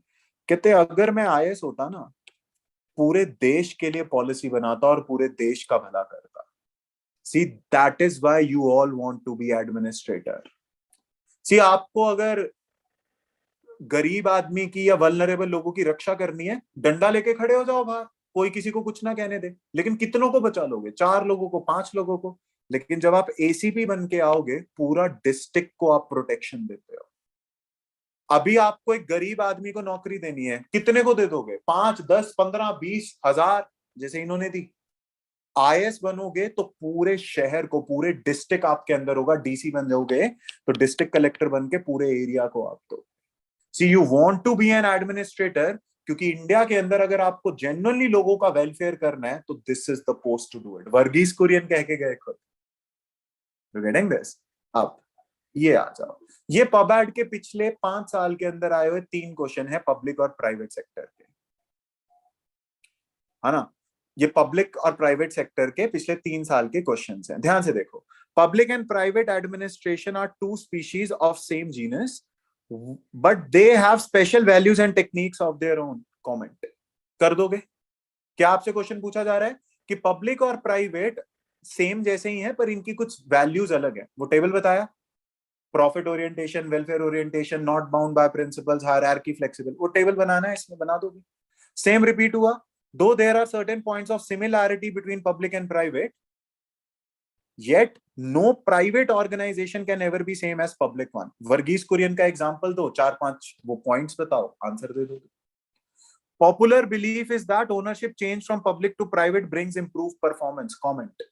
कहते अगर मैं आईएएस होता ना, पूरे देश के लिए पॉलिसी बनाता और पूरे देश का भला करता। See, that is why you all want to be administrator. See, आपको अगर गरीब आदमी की या वल्नरेबल लोगों की रक्षा करनी है, डंडा लेके खड़े हो जाओ बाहर, कोई किसी को कुछ ना कहने दे। लेकिन कितनों को बचा लोगे? 4 लोगों को, 5 लोगों को। लेकिन जब आप एसीपी बन के आओगे, पूरा डिस्ट्रिक्ट को आप प्रोटेक्शन देते हो। अभी आपको एक गरीब आदमी को नौकरी देनी है, कितने को दे दोगे? 5, 10, 15, 20 हजार, जैसे इन्होंने दी। आईएएस बनोगे तो पूरे शहर को, पूरे डिस्ट्रिक्ट आपके अंदर होगा, डीसी बन जाओगे तो डिस्ट्रिक्ट कलेक्टर बन के पूरे एरिया को आप दो। See, you want to be an administrator, क्योंकि इंडिया के अंदर अगर आपको जेन्युइनली लोगों का वेलफेयर करना है तो this is the post to do it. Verghese Kurien कह के गए खुद। You getting this? अब ये आ जाओ, ये पबैड के पिछले 5 साल के अंदर आए हुए 3 क्वेश्चन है पब्लिक और प्राइवेट सेक्टर के। है ना। ये पब्लिक और प्राइवेट सेक्टर के पिछले 3 साल के क्वेश्चंस हैं, ध्यान से देखो। Public and private administration are two species of same genus but they have special values and techniques of their own. Comment कर दोगे? क्या आपसे क्वेश्चन पूछा जा रहा है कि पब्लिक और प्राइवेट सेम जैसे ही हैं पर इनकी कुछ वैल्यूज अलग है, वो टेबल बताया। Profit orientation, welfare orientation, not bound by principles, hierarchy, flexible, वो टेबल बनाना है, इसमें बना दोगे। सेम रिपीट हुआ। Though there are certain points of similarity between public and private yet no private organization can ever be same as public one। Verghese Kurien का example दो, 4-5 वो पॉइंट्स बताओ, आंसर दे दो। Popular belief is that ownership change from public to private brings improved performance। comment।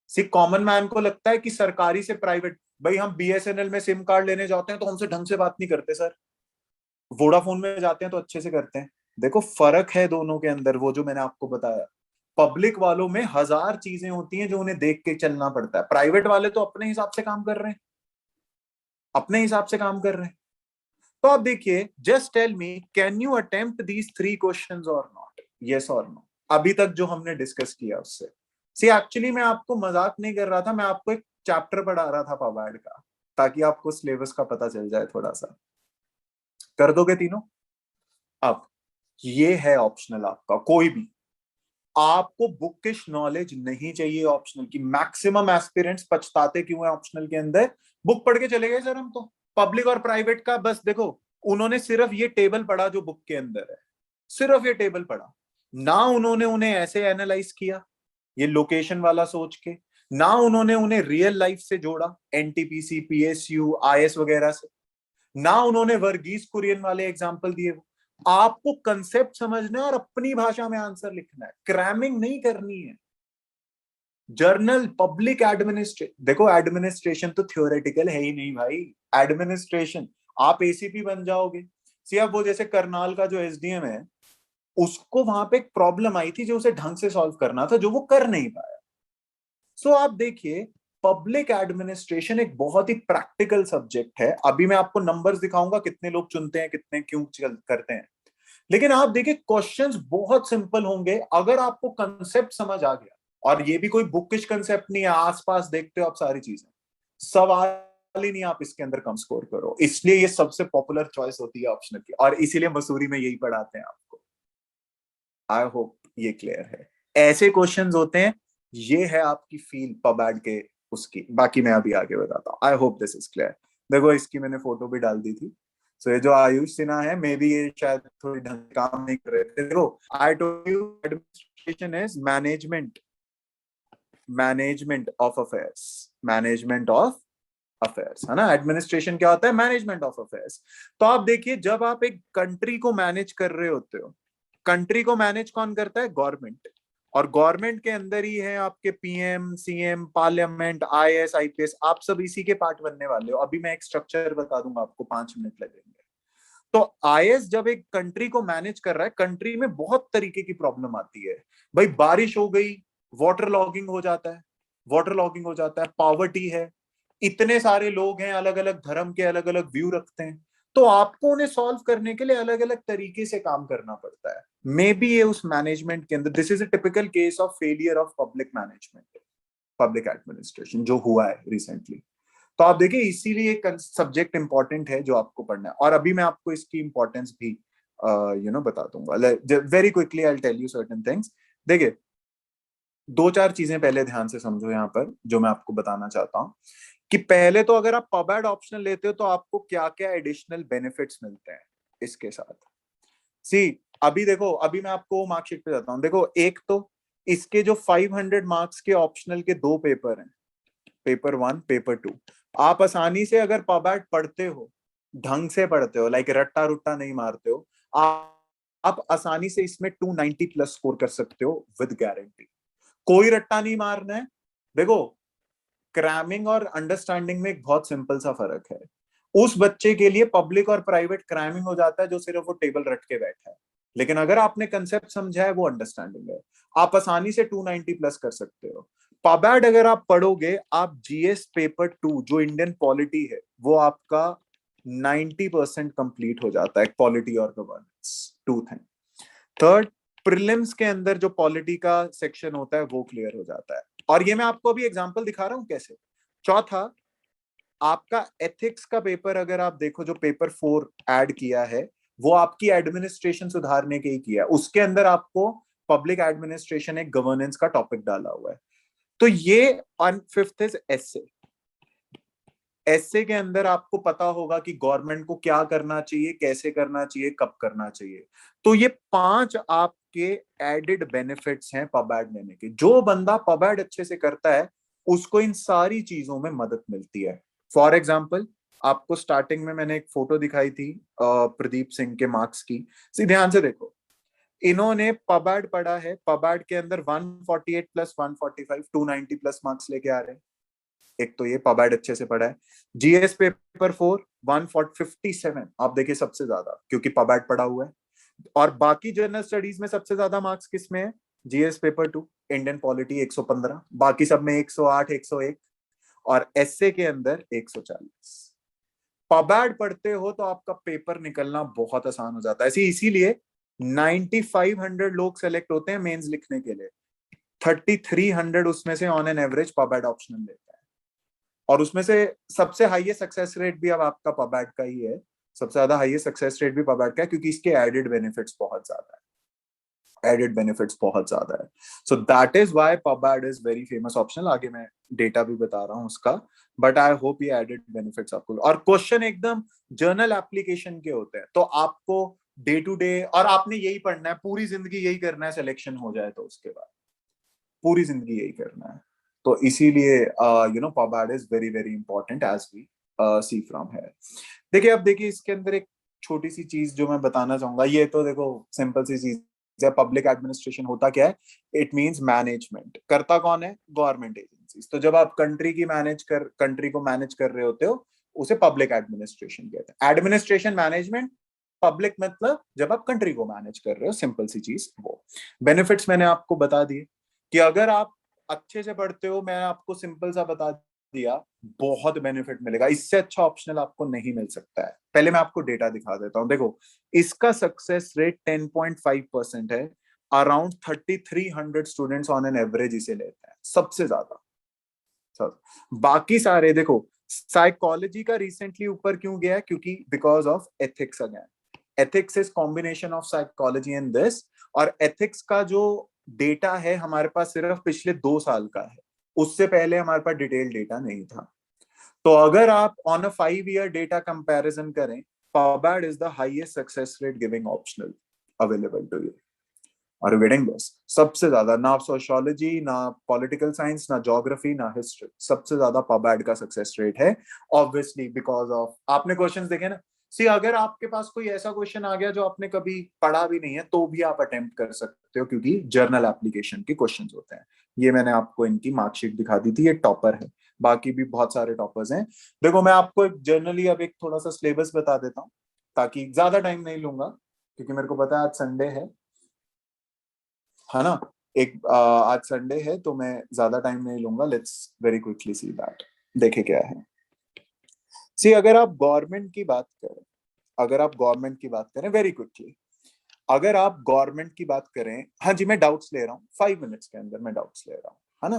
C common man को लगता है कि सरकारी से प्राइवेट, भाई हम बीएसएनएल में सिम कार्ड लेने जाते हैं तो हमसे ढंग से बात नहीं करते सर, वोडाफोन में जाते हैं तो अच्छे से करते हैं। देखो फर्क है दोनों के अंदर, वो जो मैंने आपको बताया। पब्लिक वालों में 1000 चीजें होती हैं जो उन्हें देख के चलना पड़ता है, प्राइवेट वाले तो अपने हिसाब से काम कर रहे हैं, अपने हिसाब से काम कर रहे हैं। तो आप देखिए, just tell me can you attempt these 3 questions or not, yes or no, अभी तक जो हमने डिस्कस किया उससे। सी एक्चुअली मैं आपको मजाक नहीं कर रहा था, मैं आपको एक चैप्टर पढ़ा रहा था पबाड का, ताकि आपको सिलेबस का पता चल जाए थोड़ा सा। कर दोगे तीनों? अब ये है ऑप्शनल आपका, कोई भी आपको बुकिश नॉलेज नहीं चाहिए ऑप्शनल की। मैक्सिमम एस्पिरेंट्स पछताते क्यों है ऑप्शनल के अंदर, बुक पढ़ के चले गए सर हम तो पब्लिक और प्राइवेट का, बस देखो उन्होंने सिर्फ ये टेबल पढ़ा जो बुक के अंदर है, सिर्फ ये टेबल पढ़ा ना, उन्होंने उन्हें ऐसे एनालाइज किया ये लोकेशन वाला सोच के, ना उन्होंने उन्हें रियल लाइफ से जोड़ा, एनटीपीसी, पीएसयू, आईएस वगैरह से, ना उन्होंने वर्गीज कुरियन वाले एग्जाम्पल दिए। आपको कंसेप्ट समझना है और अपनी भाषा में आंसर लिखना है, क्रैमिंग नहीं करनी है। जर्नल पब्लिक एडमिनिस्ट्रेशन, देखो एडमिनिस्ट्रेशन तो थ्योरेटिकल है ही नहीं भाई, एडमिनिस्ट्रेशन आप एसीपी बन जाओगे। सी अब वो जैसे करनाल का जो एसडीएम है, उसको वहां पे एक प्रॉब्लम आई थी जो उसे ढंग से सॉल्व करना था, जो वो कर नहीं पाया। सो आप देखिए, पब्लिक एडमिनिस्ट्रेशन एक बहुत ही प्रैक्टिकल सब्जेक्ट है। अभी मैं आपको नंबर्स दिखाऊंगा कितने लोग चुनते हैं, कितने क्यों करते हैं, लेकिन आप देखिए क्वेश्चंस बहुत सिंपल होंगे अगर आपको कंसेप्ट समझ आ गया। और ये भी कोई बुकिश कंसेप्ट नहीं है, आसपास देखते हो आप सारी चीजें, सवाल ही नहीं आप इसके अंदर कम स्कोर करो, इसलिए ये सबसे पॉपुलर चॉइस होती है ऑप्शनल की, और इसीलिए मसूरी में यही पढ़ाते हैं आपको। आई होप ये क्लियर है। ऐसे क्वेश्चंस होते हैं, ये है आपकी फील पबैड के उसकी, बाकी मैं अभी आगे बताता हूँ। I hope this is clear. देखो इसकी मैंने फोटो भी डाल दी थी। सो ये जो आयुष सिन्हा है, मे बी ये शायद थोड़ी ढंग से काम नहीं कर रहे थे। देखो I told you administration is management, management of affairs, management of affairs, है ना। एडमिनिस्ट्रेशन क्या होता है? Management of affairs. तो आप देखिए, जब आप एक कंट्री को मैनेज कर रहे होते हो, कंट्री को मैनेज कौन करता है? गवर्नमेंट। और गवर्नमेंट के अंदर ही है आपके PM, CM, parliament, IAS, IPS, आप सब इसी के पार्ट बनने वाले हो। अभी मैं एक स्ट्रक्चर बता दूंगा आपको, 5 मिनट लगेंगे। तो आईएएस जब एक कंट्री को मैनेज कर रहा है, कंट्री में बहुत तरीके की प्रॉब्लम आती है। भाई बारिश हो गई, वाटर लॉगिंग हो जाता है, वाटर लॉगिंग हो जाता है, पॉवर्टी है, इतने सारे लोग हैं, अलग अलग धर्म के अलग अलग व्यू रखते हैं, तो आपको उन्हें सॉल्व करने के लिए अलग अलग तरीके से काम करना पड़ता है। मे बी ये उस मैनेजमेंट के अंदर, this is a typical case of failure of public management, public administration जो हुआ है रिसेंटली। तो आप देखिए, इसीलिए एक सब्जेक्ट इंपॉर्टेंट है जो आपको पढ़ना है, और अभी मैं आपको इसकी इंपॉर्टेंस भी बता दूंगा very quickly. I tell you certain things. देखिए 2-4 चीजें पहले ध्यान से समझो यहाँ पर, जो मैं आपको बताना चाहता हूँ कि पहले तो अगर आप पबैड ऑप्शनल लेते हो तो आपको क्या क्या एडिशनल बेनिफिट्स मिलते हैं इसके साथ। सी अभी देखो, अभी मैं आपको मार्कशीट पे जाता हूँ। देखो एक तो इसके जो 500 मार्क्स के ऑप्शनल के 2 पेपर हैं, पेपर 1, पेपर 2, आप आसानी से अगर पबैट पढ़ते हो, ढंग से पढ़ते हो, लाइक रट्टा रुट्टा नहीं मारते हो, आप आसानी से इसमें 290 प्लस स्कोर कर सकते हो विद गारंटी। कोई रट्टा नहीं मारना है। देखो क्रैमिंग और अंडरस्टैंडिंग में एक बहुत सिंपल सा फर्क है। उस बच्चे के लिए पब्लिक और प्राइवेट क्रैमिंग हो जाता है जो सिर्फ वो टेबल रट के बैठा है, लेकिन अगर आपने कंसेप्ट समझा है, वो अंडरस्टैंडिंग है, आप आसानी से 290 प्लस कर सकते हो। पबैड अगर आप पढ़ोगे, आप जीएस पेपर 2 जो इंडियन पॉलिटी है, वो आपका 90% कंप्लीट हो जाता है, पॉलिटी और गवर्नेंस, 2 थिंग। थर्ड, प्रीलिम्स के अंदर जो पॉलिटी का सेक्शन होता है वो क्लियर हो जाता है। और ये मैं आपको अभी एग्जांपल दिखा रहा हूं कैसे। चौथा, आपका एथिक्स का पेपर अगर आप देखो, जो पेपर 4 ऐड किया है वो आपकी एडमिनिस्ट्रेशन सुधारने के ही किया है। उसके अंदर आपको पब्लिक एडमिनिस्ट्रेशन एक गवर्नेंस का टॉपिक डाला हुआ है। तो ये ऑन फिफ्थ इज एसे। एसे के अंदर आपको पता होगा कि गवर्नमेंट को क्या करना चाहिए, कैसे करना चाहिए, कब करना चाहिए। तो ये 5 आपके एडेड बेनिफिट्स हैं पब एड लेने के। जो बंदा पब एड अच्छे से करता है उसको इन सारी चीजों में मदद मिलती है। फॉर एग्जाम्पल, आपको स्टार्टिंग में मैंने एक फोटो दिखाई थी प्रदीप सिंह के मार्क्स की। सी ध्यान से देखो, इन्होंने पब एड पढ़ा है, पब एड के अंदर 148 प्लस 145 290 प्लस मार्क्स लेके आ रहे हैं। एक तो ये पब एड अच्छे से पढ़ा है। जीएस पेपर 4 157, आप देखिए सबसे ज्यादा, क्योंकि पब एड पढ़ा हुआ है। और बाकी जनरल स्टडीज में सबसे ज्यादा मार्क्स किस में है? जीएस पेपर 2, इंडियन पॉलिटी 115, बाकी सब में 108 101, और एसए के अंदर 140। पब एड पढ़ते हो तो आपका पेपर निकलना बहुत आसान हो जाता है। इसीलिए 9500 लोग सेलेक्ट होते हैं मेंस लिखने के लिए। 3300 उसमें से on an average pub ad optional लेते हैं। और उसमें से सबसे हाईएस्ट सक्सेस रेट भी अब आपका पब एड का ही है। सबसे ज्यादा हाईएस्ट सक्सेस रेट भी पब एड का है, क्योंकि इसके एडेड बेनिफिट्स बहुत ज्यादा है। एडेड बेनिफिट्स बहुत ज्यादा है। So that is why pub ad is very famous optional. आगे मैं डेटा भी बता रहा हूँ उसका, बट आई होप ये एडेड बेनिफिट्स आपको। और क्वेश्चन एकदम जर्नल एप्लीकेशन के होते हैं, तो आपको डे टू डे, और आपने यही पढ़ना है, पूरी जिंदगी यही करना है, सिलेक्शन हो जाए तो उसके बाद पूरी जिंदगी यही करना है। तो इसीलिए pub ad is very very important as we see from है। देखिए, अब देखिए इसके अंदर एक छोटी सी चीज जो मैं बताना चाहूंगा, ये तो देखो सिंपल सी चीज है। पब्लिक एडमिनिस्ट्रेशन होता क्या है? It means management. करता कौन है? Government agencies. तो जब आप कंट्री को मैनेज कर रहे होते हो, उसे पब्लिक एडमिनिस्ट्रेशन कहते हैं। एडमिनिस्ट्रेशन, मैनेजमेंट, पब्लिक मतलब जब आप कंट्री को मैनेज कर रहे हो, सिंपल सी चीज वो। बेनिफिट्स मैंने आपको बता दिए कि अगर आप अच्छे से पढ़ते हो, मैं आपको सिंपल सा बता दिया, बहुत बेनिफिट मिलेगा। इससे अच्छा ऑप्शनल आपको नहीं मिल सकता है। पहले मैं आपको डेटा दिखा देता हूं। देखो, इसका सक्सेस रेट 10.5% है। Around 3300 students on an average इसे लेते हैं, सबसे ज्यादा। बाकी सारे देखो, साइकोलॉजी का रिसेंटली ऊपर क्यों गया है? क्योंकि because of ethics again. Ethics is combination of psychology and this. और एथिक्स का जो डेटा है हमारे पास सिर्फ पिछले 2 साल का है। उससे पहले हमारे पास डिटेल डेटा नहीं था। तो अगर आप on a 5 year data comparison करें, PubAd is the highest success rate giving optional available to you. और गेटिंग दिस, सबसे ज्यादा, ना सोशियोलॉजी, ना पॉलिटिकल साइंस, ना ज्योग्राफी, ना हिस्ट्री, सबसे ज्यादा पबएड का सक्सेस रेट है। ऑब्वियसली बिकॉज ऑफ, आपने क्वेश्चंस देखे ना। सी, अगर आपके पास कोई ऐसा क्वेश्चन आ गया जो आपने कभी पढ़ा भी नहीं है, तो भी आप अटेम्प्ट कर सकते हो, क्योंकि जर्नल एप्लीकेशन के क्वेश्चंस होते हैं। ये मैंने आपको इनकी मार्कशीट दिखा दी थी, ये टॉपर है। बाकी भी बहुत सारे टॉपर्स हैं। देखो, मैं आपको जनरली अब एक थोड़ा सा सिलेबस बता देता हूँ, ताकि ज्यादा टाइम नहीं लूंगा, क्योंकि मेरे को पता है आज संडे है ना। आज संडे है तो मैं ज्यादा टाइम नहीं लूंगा। Let's very quickly see that. देखे क्या है। सी, अगर आप गवर्नमेंट की बात करें, वेरी क्विकली, अगर आप गवर्नमेंट की बात करें, हाँ जी, मैं डाउट्स ले रहा हूँ, 5 मिनट्स के अंदर मैं डाउट्स ले रहा हूँ, है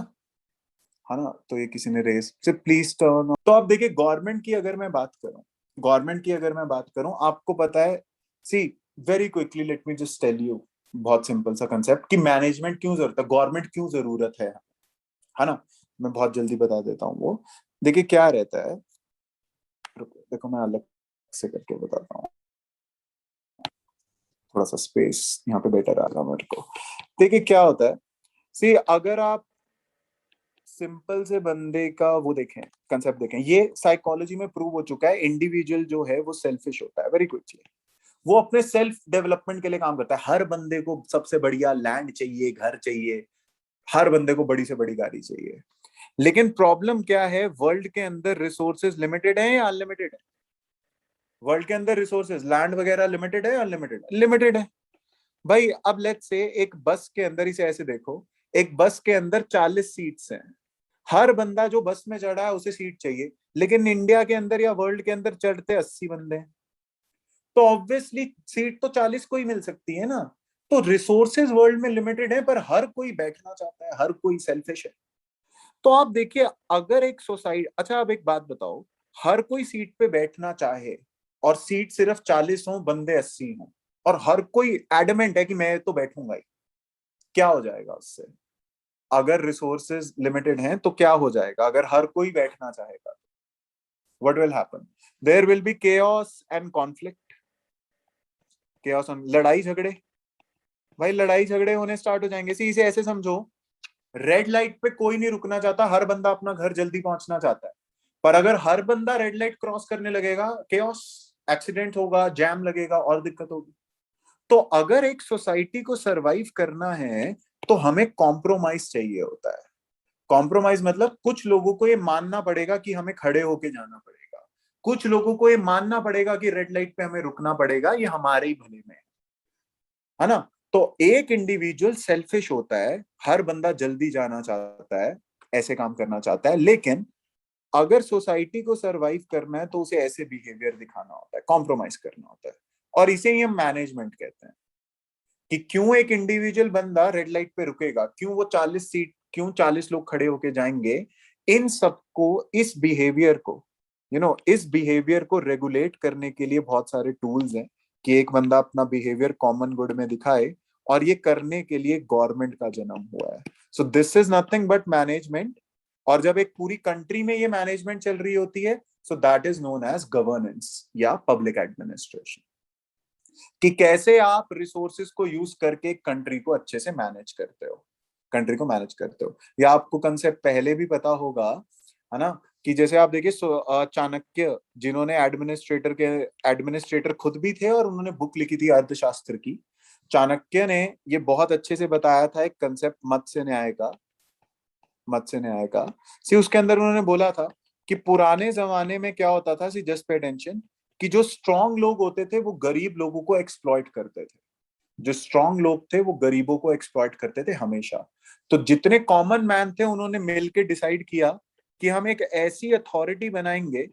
ना। तो ये किसी ने रेस से प्लीज टर्न। तो आप देखिए, गवर्नमेंट की अगर मैं बात करूं, आपको पता है, see, very quickly let me just tell you, बहुत सिंपल सा कंसेप्ट, कि मैनेजमेंट क्यों जरूरत है, गवर्नमेंट क्यों जरूरत है ना। मैं बहुत जल्दी बता देता हूँ वो। देखिए क्या रहता है, देखो मैं अलग से करके बताता हूँ, थोड़ा सा स्पेस यहाँ पे बेटर आ रहा मेरे को। देखिए क्या होता है, सी, अगर आप सिंपल से बंदे का वो देखें, कंसेप्ट देखें, ये साइकोलॉजी में प्रूव हो चुका है। इंडिविजुअल जो है वो सेल्फिश होता है वेरी क्विकली। वो अपने सेल्फ डेवलपमेंट के लिए काम करता है। हर बंदे को सबसे बढ़िया लैंड चाहिए, घर चाहिए, हर बंदे को बड़ी से बड़ी गाड़ी चाहिए। लेकिन प्रॉब्लम क्या है, वर्ल्ड के अंदर रिसोर्सेज लिमिटेड है या अनलिमिटेड है? वर्ल्ड के अंदर रिसोर्सेज, लैंड वगैरह लिमिटेड है या अनलिमिटेड? लिमिटेड है भाई। अब लेट्स से एक बस के अंदर, इसे ऐसे देखो, एक बस के अंदर 40 सीट्स हैं। हर बंदा जो बस में चढ़ा है उसे सीट चाहिए, लेकिन इंडिया के अंदर या वर्ल्ड के अंदर चढ़ते 80 बंदे हैं। तो ऑब्वियसली सीट तो 40 को ही मिल सकती है ना। तो रिसोर्सेज वर्ल्ड में लिमिटेड है, पर हर कोई बैठना चाहता है, हर कोई सेल्फिश है। तो आप देखिए, अगर एक सोसाइटी, अच्छा आप एक बात बताओ, हर कोई सीट पे बैठना चाहे और सीट सिर्फ 40 हो, बंदे 80 हो, और हर कोई एडमेंट है कि मैं तो बैठूंगा ही, क्या हो जाएगा उससे? अगर रिसोर्सेज लिमिटेड हैं तो क्या हो जाएगा अगर हर कोई बैठना चाहेगा? What will happen? There will be chaos and conflict. Chaos, लड़ाई झगड़े। भाई लड़ाई झगड़े होने स्टार्ट हो जाएंगे। इसे ऐसे समझो, रेड लाइट पे कोई नहीं रुकना चाहता, हर बंदा अपना घर जल्दी पहुंचना चाहता है। पर अगर हर बंदा रेड लाइट क्रॉस करने लगेगा, केओस, एक्सीडेंट होगा, जैम लगेगा और दिक्कत होगी। तो अगर एक सोसाइटी को सरवाइव करना है तो हमें कॉम्प्रोमाइज चाहिए होता है। कॉम्प्रोमाइज मतलब कुछ लोगों को ये मानना पड़ेगा कि हमें खड़े होके जाना पड़ेगा, कुछ लोगों को ये मानना पड़ेगा कि रेड लाइट पे हमें रुकना पड़ेगा, ये हमारे ही भले में है ना। तो एक इंडिविजुअल सेल्फिश होता है, हर बंदा जल्दी जाना चाहता है, ऐसे काम करना चाहता है, लेकिन अगर सोसाइटी को सरवाइव करना है तो उसे ऐसे बिहेवियर दिखाना होता है, कॉम्प्रोमाइज करना होता है। और इसे ही हम मैनेजमेंट कहते हैं कि क्यों एक इंडिविजुअल बंदा रेड लाइट पे रुकेगा, क्यों वो 40 सीट, क्यों 40 लोग खड़े होके जाएंगे। इन सबको, इस बिहेवियर को, इस बिहेवियर को रेगुलेट करने के लिए बहुत सारे टूल्स हैं कि एक बंदा अपना बिहेवियर कॉमन गुड में दिखाए। और ये करने के लिए गवर्नमेंट का जन्म हुआ है। So this is nothing but management. और जब एक पूरी कंट्री में ये मैनेजमेंट चल रही होती है, so that is known age governance या पब्लिक एडमिनिस्ट्रेशन। कि कैसे आप रिसोर्सेज को यूज करके कंट्री को अच्छे से मैनेज करते हो, कंट्री को मैनेज करते हो। या आपको कंसेप्ट पहले भी पता होगा, है ना, कि जैसे आप देखिए चाणक्य, जिन्होंने एडमिनिस्ट्रेटर खुद भी थे और उन्होंने बुक लिखी थी अर्थशास्त्र की। चाणक्य ने ये बहुत अच्छे से बताया था, एक कंसेप्ट मत्स्य न्याय का। सी उसके अंदर उन्होंने बोला था कि पुराने जमाने में क्या होता था, सी जस्ट पे अटेंशन, कि जो स्ट्रांग लोग होते थे वो गरीब लोगों को एक्सप्लॉइट करते थे। जो स्ट्रांग लोग थे वो गरीबों को एक्सप्लॉइट करते थे हमेशा। तो जितने कॉमन मैन थे उन्होंने मिलकर डिसाइड किया कि हम एक ऐसी अथॉरिटी बनाएंगे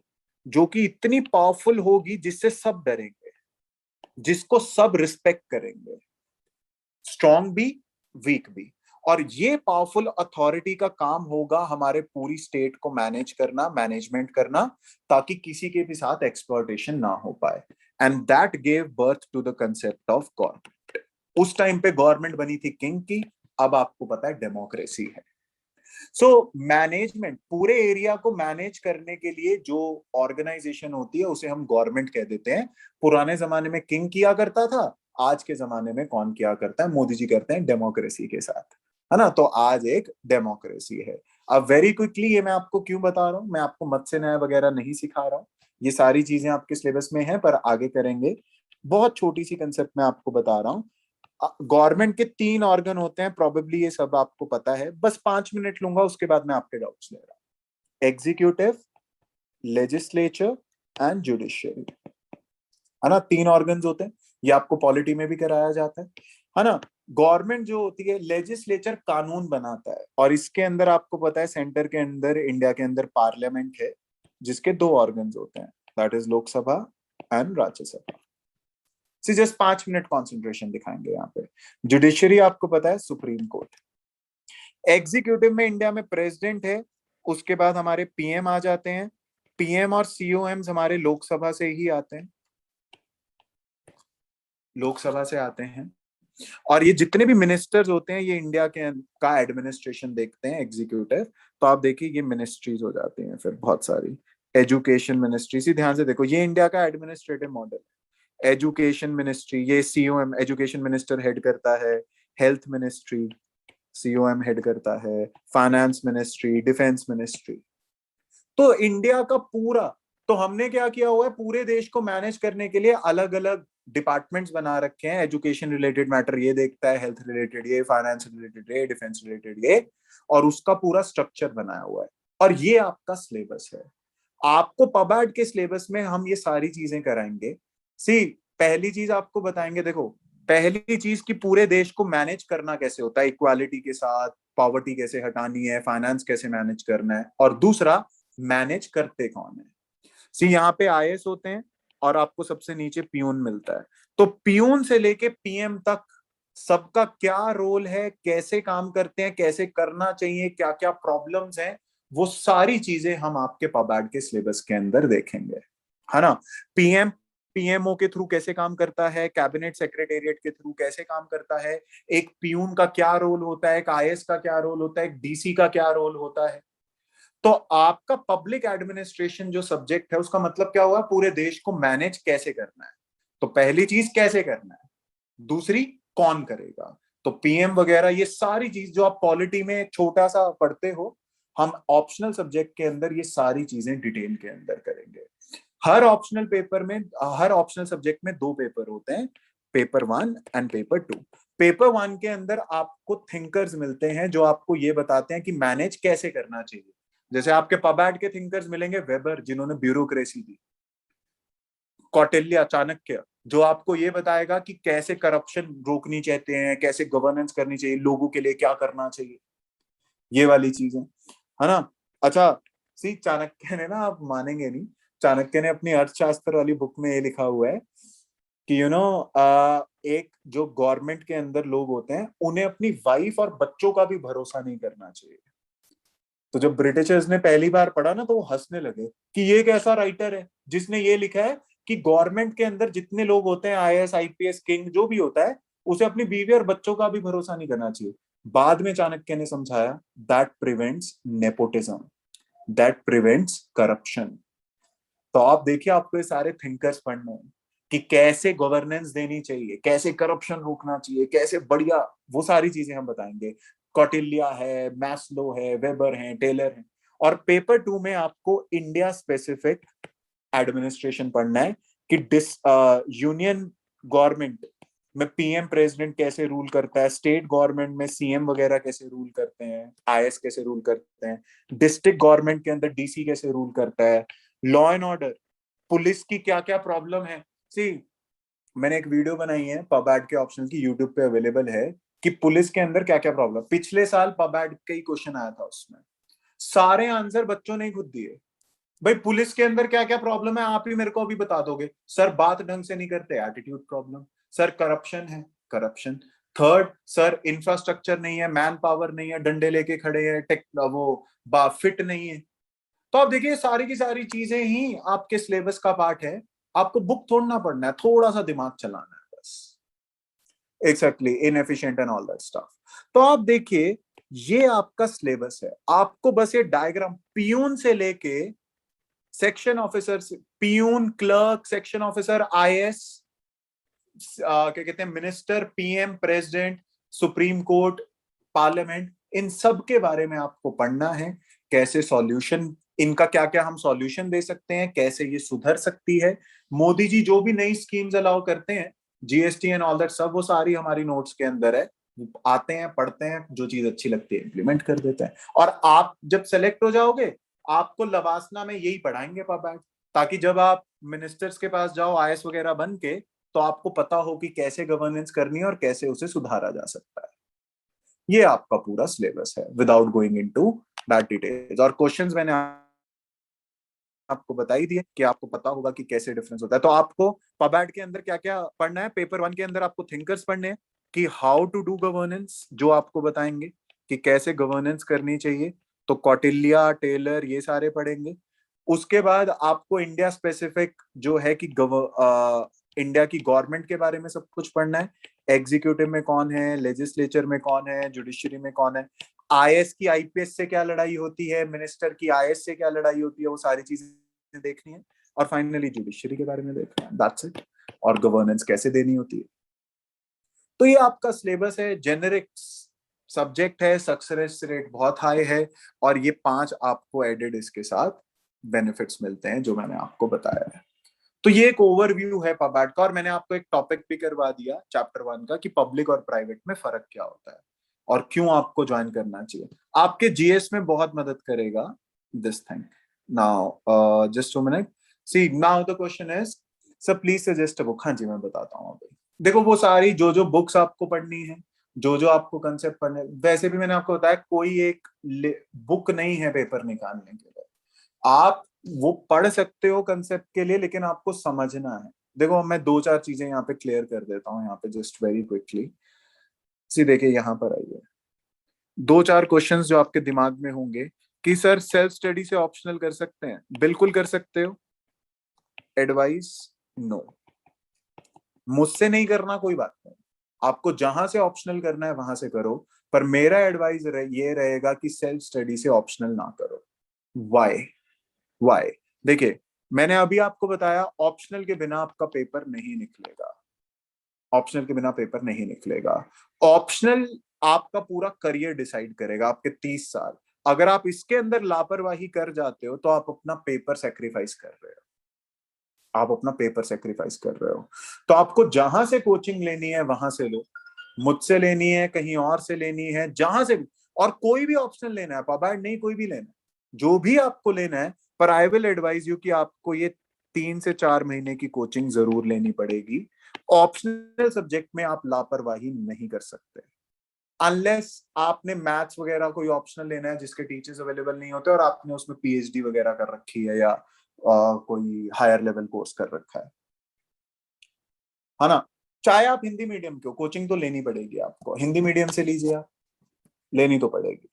जो कि इतनी पावरफुल होगी जिससे सब डरेंगे, जिसको सब रिस्पेक्ट करेंगे, स्ट्रांग भी, वीक भी। और ये पावरफुल अथॉरिटी का काम होगा हमारे पूरी स्टेट को मैनेज करना, मैनेजमेंट करना, ताकि किसी के भी साथ एक्सप्लॉयटेशन ना हो पाए। And that gave birth to the concept of government. उस टाइम पे गवर्नमेंट बनी थी किंग की, अब आपको पता है डेमोक्रेसी है। सो मैनेजमेंट, पूरे एरिया को मैनेज करने के लिए जो ऑर्गेनाइजेशन होती है उसे हम गवर्नमेंट कह देते हैं। पुराने जमाने में किंग किया करता था, आज के जमाने में कौन किया करता है? मोदी जी करते हैं डेमोक्रेसी के साथ, है ना। तो आज एक डेमोक्रेसी है। अब वेरी क्विकली, ये मैं आपको क्यों बता रहा हूँ, मैं आपको मत्स्य न्याय वगैरह नहीं सिखा रहा हूँ, ये सारी चीजें आपके सिलेबस में है पर आगे करेंगे। बहुत छोटी सी कंसेप्ट मैं आपको बता रहा हूँ। गवर्नमेंट के 3 ऑर्गन होते हैं, प्रोबेबली ये सब आपको पता है, बस 5 मिनट लूंगा, उसके बाद मैं आपके डाउट्स ले रहा हूँ। एग्जीक्यूटिव, लेजिस्लेचर एंड जुडिशियरी, है ना, 3 ऑर्गन्स होते हैं। ये आपको पॉलिटी में भी कराया जाता है ना। गवर्नमेंट जो होती है, लेजिस्लेचर कानून बनाता है, और इसके अंदर आपको पता है सेंटर के अंदर, इंडिया के अंदर पार्लियामेंट है, जिसके 2 ऑर्गन्स होते हैं, that is Lok Sabha and Rajya Sabha. See just 5 minute concentration दिखाएंगे यहाँ पे। जुडिशरी आपको पता है सुप्रीम कोर्ट। एग्जीक्यूटिव में इंडिया में प्रेसिडेंट है, उसके बाद हमारे पीएम आ जाते हैं। पीएम और सीओएम हमारे लोकसभा से ही आते हैं, लोकसभा से आते हैं। और ये जितने भी मिनिस्टर्स होते हैं ये इंडिया के का एडमिनिस्ट्रेशन देखते हैं, एग्जीक्यूटिव। तो आप देखिए ये मिनिस्ट्रीज हो जाती हैं फिर बहुत सारी। एजुकेशन मिनिस्ट्री, सी ध्यान से देखो, ये इंडिया का एडमिनिस्ट्रेटिव मॉडल है। एजुकेशन मिनिस्ट्री, ये सीओएम, एजुकेशन मिनिस्टर हेड करता है। हेल्थ मिनिस्ट्री, सीओएम हेड करता है। Finance ministry, defence ministry. तो इंडिया का पूरा, तो हमने क्या किया हुआ है, पूरे देश को मैनेज करने के लिए अलग अलग डिपार्टमेंट्स बना रखे हैं। एजुकेशन रिलेटेड मैटर ये देखता है, हेल्थ रिलेटेड ये, फाइनेंस रिलेटेड ये, डिफेंस रिलेटेड ये, और उसका पूरा स्ट्रक्चर बनाया हुआ है। और ये आपका सिलेबस है। आपको पबाड के सिलेबस में हम ये सारी चीजें कराएंगे। सी, पहली चीज आपको बताएंगे, देखो, पहली चीज कि पूरे देश को मैनेज करना कैसे होता है, इक्वालिटी के साथ, पॉवर्टी कैसे हटानी है, फाइनेंस कैसे मैनेज करना है, और दूसरा मैनेज करते कौन है। सी, यहाँ पे आईएएस होते हैं और आपको सबसे नीचे पियून मिलता है। तो पियून से लेके पीएम तक सबका क्या रोल है, कैसे काम करते हैं, कैसे करना चाहिए, क्या क्या प्रॉब्लम्स हैं, वो सारी चीजें हम आपके पबैड के सिलेबस के अंदर देखेंगे, है ना। पीएमओ के थ्रू कैसे काम करता है, कैबिनेट सेक्रेटेरिएट के थ्रू कैसे काम करता है, एक पीयून का क्या रोल होता है, एक आईएएस का क्या रोल होता है, एक डीसी का क्या रोल होता है। तो आपका पब्लिक एडमिनिस्ट्रेशन जो सब्जेक्ट है उसका मतलब क्या हुआ, पूरे देश को मैनेज कैसे करना है। तो पहली चीज कैसे करना है, दूसरी कौन करेगा। तो पीएम वगैरह ये सारी चीज जो आप पॉलिटी में छोटा सा पढ़ते हो, हम ऑप्शनल सब्जेक्ट के अंदर ये सारी चीजें डिटेल के अंदर करेंगे। हर ऑप्शनल पेपर में, हर ऑप्शनल सब्जेक्ट में दो पेपर होते हैं, पेपर 1 एंड पेपर 2। पेपर 1 के अंदर आपको थिंकर्स मिलते हैं जो आपको ये बताते हैं कि मैनेज कैसे करना चाहिए। जैसे आपके पबैड के थिंकर्स मिलेंगे वेबर, जिन्होंने ब्यूरोक्रेसी दी, कौटिल्य, चाणक्य, जो आपको ये बताएगा कि कैसे करप्शन रोकनी चाहते हैं, कैसे गवर्नेंस करनी चाहिए, लोगों के लिए क्या करना चाहिए, ये वाली चीजें, है ना। अच्छा, सी चाणक्य ने ना, आप मानेंगे नहीं, चाणक्य ने अपनी अर्थशास्त्र वाली बुक में ये लिखा हुआ है कि एक जो गवर्नमेंट के अंदर लोग होते हैं उन्हें अपनी वाइफ और बच्चों का भी भरोसा नहीं करना चाहिए। तो जब ब्रिटिशर्स ने पहली बार पढ़ा ना तो वो हंसने लगे कि ये एक ऐसा राइटर है जिसने ये लिखा है कि गवर्नमेंट के अंदर जितने लोग होते हैं, आईएएस आईपीएस किंग जो भी होता है, उसे अपनी बीवी और बच्चों का भी भरोसा नहीं करना चाहिए। बाद में चाणक्य ने समझाया, that prevents nepotism, that prevents corruption. तो आप देखिए, आपको ये सारे थिंकर्स पढ़ने हैं कि कैसे गवर्नेंस देनी चाहिए, कैसे करप्शन रोकना चाहिए, कैसे बढ़िया, वो सारी चीजें हम बताएंगे। कौटिल्य है, मैस्लो है, वेबर है, टेलर है। और पेपर 2 में आपको इंडिया स्पेसिफिक एडमिनिस्ट्रेशन पढ़ना है कि यूनियन गवर्नमेंट में पीएम प्रेसिडेंट कैसे रूल करता है, स्टेट गवर्नमेंट में सीएम वगैरह कैसे रूल करते हैं, आईएएस कैसे रूल करते हैं, डिस्ट्रिक्ट गवर्नमेंट के अंदर डीसी कैसे रूल करता है, लॉ एंड ऑर्डर, पुलिस की क्या क्या प्रॉब्लम है। सी, मैंने एक वीडियो बनाई है पबैड के ऑप्शन की, यूट्यूब पे अवेलेबल है, कि पुलिस के अंदर क्या क्या प्रॉब्लम। पिछले साल पबैड का ही क्वेश्चन आया था, उसमें सारे आंसर बच्चों ने खुद दिए। भाई पुलिस के अंदर क्या क्या प्रॉब्लम है, आप ही मेरे को अभी बता दोगे। सर बात ढंग से नहीं करते, एटीट्यूड प्रॉब्लम। सर करप्शन है, करप्शन। थर्ड, सर इंफ्रास्ट्रक्चर नहीं है, मैन पावर नहीं है, डंडे लेके खड़े हैं, टेक वो फिट नहीं है। तो आप देखिए, सारी की सारी चीजें ही आपके सिलेबस का पार्ट है। आपको बुक तोड़ना पड़ना है, थोड़ा सा दिमाग चलाना है बस। Exactly, inefficient and all that stuff. तो आप देखिए, ये आपका सिलेबस है। आपको बस ये डायग्राम पियून से लेके section officer, peon, clerk, section officer, IAS, क्या कहते हैं, minister, PM, president, supreme court, parliament, इन सब के बारे में आपको पढ़ना है। कैसे सॉल्यूशन, इनका क्या क्या हम सॉल्यूशन दे सकते हैं, कैसे ये सुधर सकती है। मोदी जी जो भी नई स्कीम्स अलाउ करते हैं, जीएसटी एंड ऑल दैट सब, वो सारी हमारी नोट्स के अंदर है। आते हैं, पढ़ते हैं, जो चीज अच्छी लगती है इंप्लीमेंट कर देते हैं। और आप जब सेलेक्ट हो जाओगे, आपको लवासना में यही पढ़ाएंगे पबैट, ताकि जब आप मिनिस्टर्स के पास जाओ आईएएस वगैरह बन के, तो आपको पता हो कि कैसे गवर्नेंस करनी है और कैसे उसे सुधारा जा सकता है। ये आपका पूरा सिलेबस है, without going into that details. और क्वेश्चंस मैंने आपको बता ही दिए कि आपको पता होगा कि कैसे डिफरेंस होता है। तो आपको पबैट के अंदर क्या क्या पढ़ना है, पेपर 1 के अंदर आपको थिंकर्स पढ़ने हैं कि हाउ टू डू गवर्नेंस, जो आपको बताएंगे कि कैसे गवर्नेंस करनी चाहिए। तो कौटिल्य, टेलर, ये सारे पढ़ेंगे। उसके बाद आपको इंडिया स्पेसिफिक जो है कि इंडिया की गवर्नमेंट के बारे में सब कुछ पढ़ना है। एग्जीक्यूटिव में कौन है, लेजिस्लेचर में कौन है, जुडिशरी में कौन है, आईएएस की आईपीएस से क्या लड़ाई होती है, मिनिस्टर की आईएएस से क्या लड़ाई होती है, वो सारी चीजें देखनी है। और फाइनली जुडिशरी के बारे में देखना है, दैट्स इट। और गवर्नेंस कैसे देनी होती है। तो ये आपका सिलेबस है, जेनेरिक सब्जेक्ट है, सक्सेस रेट बहुत हाई है। और ये 5 आपको एडेड इसके साथ बेनिफिट्स मिलते हैं जो मैंने आपको बताया है। तो ये एक ओवरव्यू है पबैट का। और मैंने आपको एक टॉपिक भी करवा दिया चैप्टर 1 का कि पब्लिक और प्राइवेट में फर्क क्या होता है और क्यों आपको ज्वाइन करना चाहिए। आपके जीएस में बहुत मदद करेगा this thing. Now just 2 minute, see now the question is, sir please suggest a book. हाँ जी, मैं बताता हूँ अभी। देखो, वो सारी जो जो बुक्स आपको पढ़नी है, जो जो आपको कंसेप्ट पढ़ने, वैसे भी मैंने आपको बताया कोई एक बुक नहीं है पेपर निकालने के लिए। आप वो पढ़ सकते हो कंसेप्ट के लिए, लेकिन आपको समझना है। देखो, मैं 2-4 चीजें यहाँ पे क्लियर कर देता हूँ यहाँ पे जस्ट वेरी क्विकली। सी देखिए यहाँ पर आइए, दो चार क्वेश्चंस जो आपके दिमाग में होंगे कि सर सेल्फ स्टडी से ऑप्शनल कर सकते हैं, बिल्कुल कर सकते हो। एडवाइस नो, मुझसे नहीं करना कोई बात नहीं, आपको जहां से ऑप्शनल करना है वहां से करो, पर मेरा एडवाइस ये रहेगा कि सेल्फ स्टडी से ऑप्शनल ना करो। वाई? वाई? देखिए, मैंने अभी आपको बताया ऑप्शनल के बिना आपका पेपर नहीं निकलेगा, ऑप्शनल के बिना पेपर नहीं निकलेगा। ऑप्शनल आपका पूरा करियर डिसाइड करेगा, आपके 30 साल। अगर आप इसके अंदर लापरवाही कर जाते हो तो आप अपना पेपर सेक्रीफाइस कर रहे हो, आप अपना पेपर सेक्रीफाइस कर रहे हो। तो आपको जहां से कोचिंग लेनी है वहां से लो, मुझसे लेनी है, कहीं और से लेनी है, जहां से भी। और कोई भी ऑप्शनल लेना है, पबाड नहीं, कोई भी लेना है, जो भी आपको लेना है, पर आई विल एडवाइज यू कि आपको ये 3 से 4 महीने की कोचिंग जरूर लेनी पड़ेगी। ऑप्शनल सब्जेक्ट में आप लापरवाही नहीं कर सकते, अनलेस आपने मैथ्स वगैरह कोई ऑप्शनल लेना है जिसके टीचर्स अवेलेबल नहीं होते और आपने उसमें पीएचडी वगैरह कर रखी है या कोई हायर लेवल कोर्स कर रखा है ना। चाहे आप हिंदी मीडियम के हो, कोचिंग तो लेनी पड़ेगी आपको, हिंदी मीडियम से लीजिए आप, लेनी तो पड़ेगी,